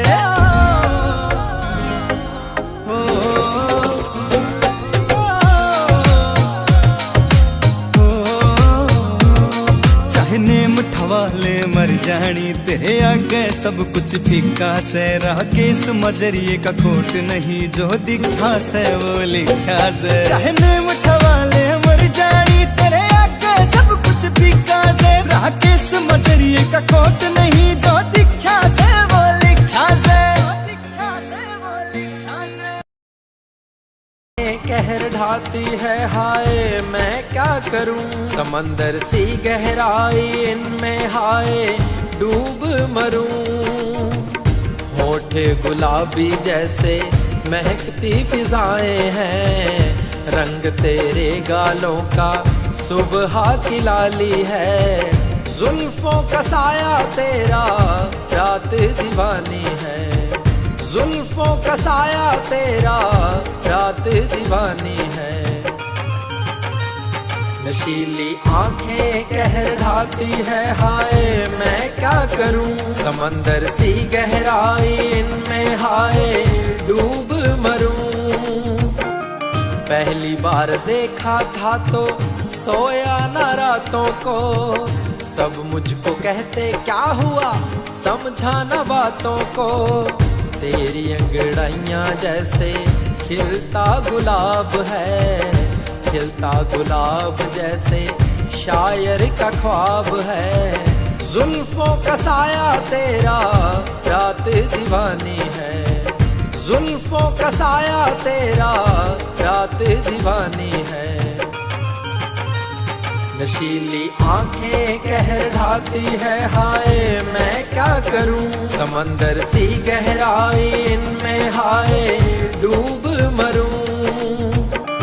Speaker 2: वाले मर जानी तेरे आगे सब कुछ फीका से, रह के इस मजरिए का खोट नहीं जो दिखा से वो लिखा से। चाहने मुठवाले मर जानी तेरे आगे सब कुछ फीका से, रह के इस मजरिए का खोट नहीं जो दिखा से वो लिखा से,
Speaker 13: कहर ढाती है हाय मैं क्या करूं, समंदर सी गहराई इनमें हाय डूब मरूं। होठे गुलाबी जैसे महकती फिजाएं हैं, रंग तेरे गालों का सुबह की लाली है, जुल्फों का साया तेरा रात दीवानी है, जुल्फों का साया तेरा रात दीवानी है। नशीली आंखें कहर ढाती है हाय मैं क्या करूं, समंदर सी गहराई इनमें हाय डूब मरूं। पहली बार देखा था तो सोया न रातों को, सब मुझको कहते क्या हुआ समझा न बातों को, तेरी अंगड़ाइयां जैसे खिलता गुलाब है, खिलता गुलाब जैसे शायर का ख्वाब है, जुल्फों का साया तेरा रात दीवानी है, जुल्फों का साया तेरा रात दीवानी है। नशीली आंखें कहर ढाती है हाय मैं क्या करूं, समंदर सी गहराई इनमें हाय डूब मरूं।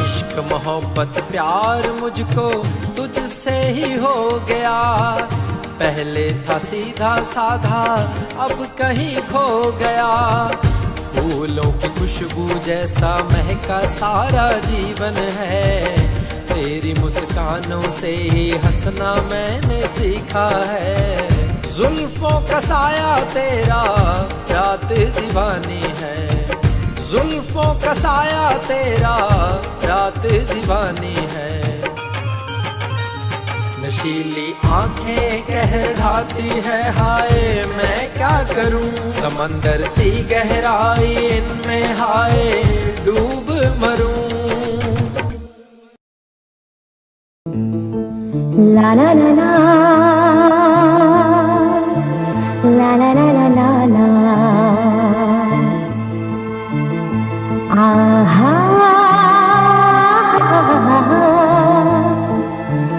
Speaker 13: इश्क मोहब्बत प्यार मुझको तुझसे ही हो गया, पहले था सीधा साधा अब कहीं खो गया, फूलों की खुशबू जैसा महका सारा जीवन है, तेरी मुस्कानों से ही हंसना मैंने सीखा है, जुल्फों का साया तेरा रात दीवानी है, जुल्फों का साया तेरा रात दीवानी है। नशीली आंखें कहर ढाती है हाय मैं क्या करूं, समंदर सी गहराई इनमें हाय डूब मरूं।
Speaker 5: La la la la la la la la la aha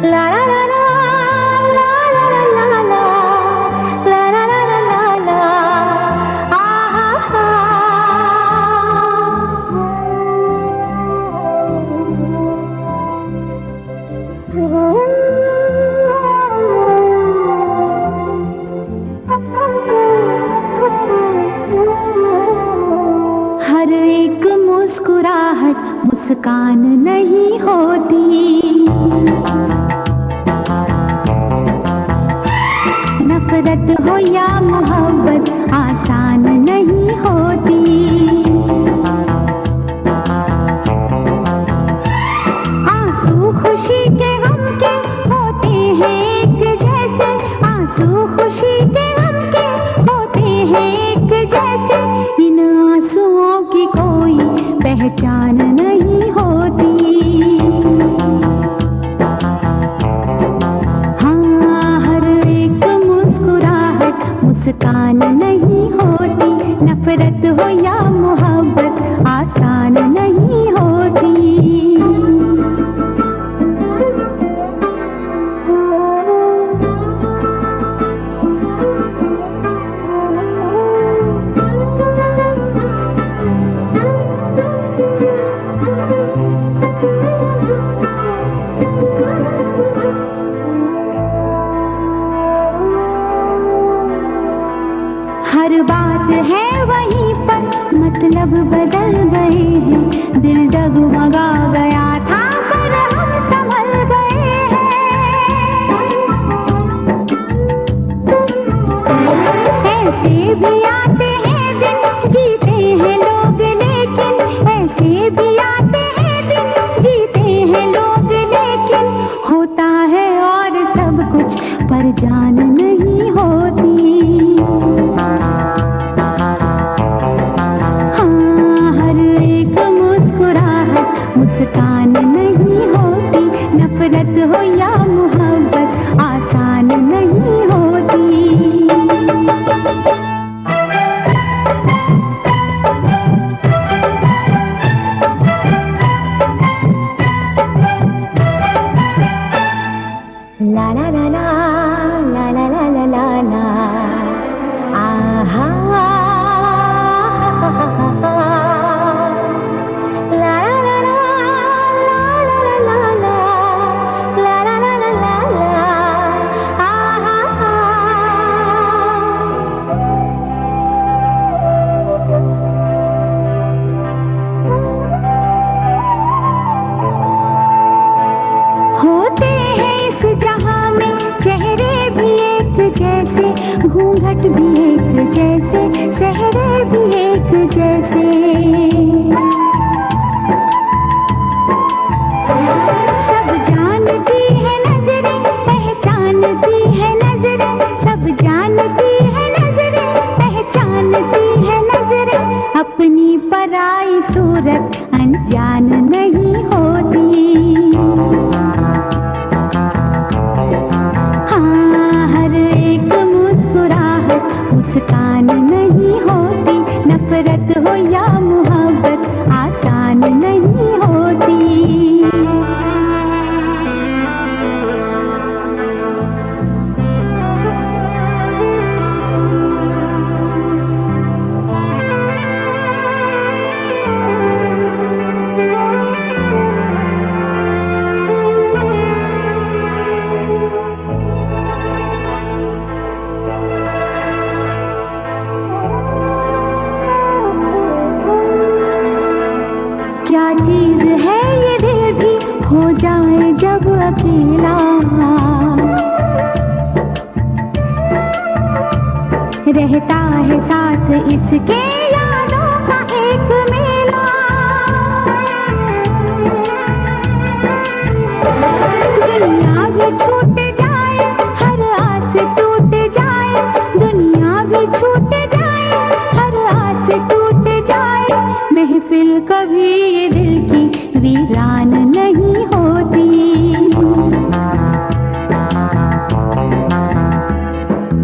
Speaker 5: la la la la la la la la la la la la la aha हर एक मुस्कुराहट मुस्कान नहीं होती, नफरत हो या मोहब्बत आसान नहीं होती। आंसू खुशी के गम के होते हैं एक जैसे, आंसू खुशी के गम के होते हैं एक जैसे। इन आंसुओं की कोई पहचान नहीं होती। हाँ, हर एक मुस्कुराहट मुस्कान नहीं होती, नफरत हो या मोहब्बत आसान नहीं होती। हर बात है वहीं पर, मतलब बदल गए हैं। दिल डगमगा गया था पर हम संभल गए हैं। ऐसे भी आते हैं दिन, जीते हैं लोग लेकिन, ऐसे भी आते हैं दिन, जीते हैं लोग लेकिन। होता है और सब कुछ पर जान नहीं होती। मुस्कान नहीं होती, नफरत हो या मोहब्बत आसान नहीं होती। ला ला ला ला ला ला ला ला ला ला आहा घूंघट भी एक जैसे, चेहरे भी एक जैसे। सब जानती है नजरें, पहचानती है नजरें, सब जानती है नजरें, पहचानती है नजरें। अपनी पराई सूरत अनजान नहीं होती। हाँ, हर एक मुस्कान नहीं होती, नफरत हो या मोहब्बत आसान नहीं होती। क्या चीज है ये दिल भी हो जाए जब अकेला, रहता है साथ इसके यादों का एक मेला। दुनिया भी छूट जाए, हर आस टूट जाए, दुनिया भी छूट जाए, हर आस टूट जाए। महफिल कभी ये दिल की वीरान नहीं होती।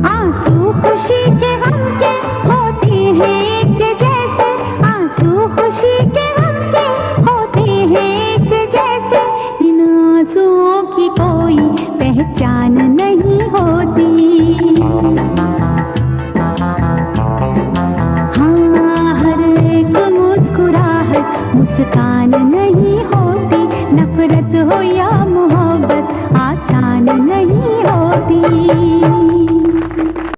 Speaker 5: आंसू खुशी के गम के होते हैं एक जैसे, आंसू खुशी के गम के होते हैं एक जैसे। इन आंसुओं की कोई पहचान नहीं होती। हाँ, हर एक मुस्कुराहट मुस्कान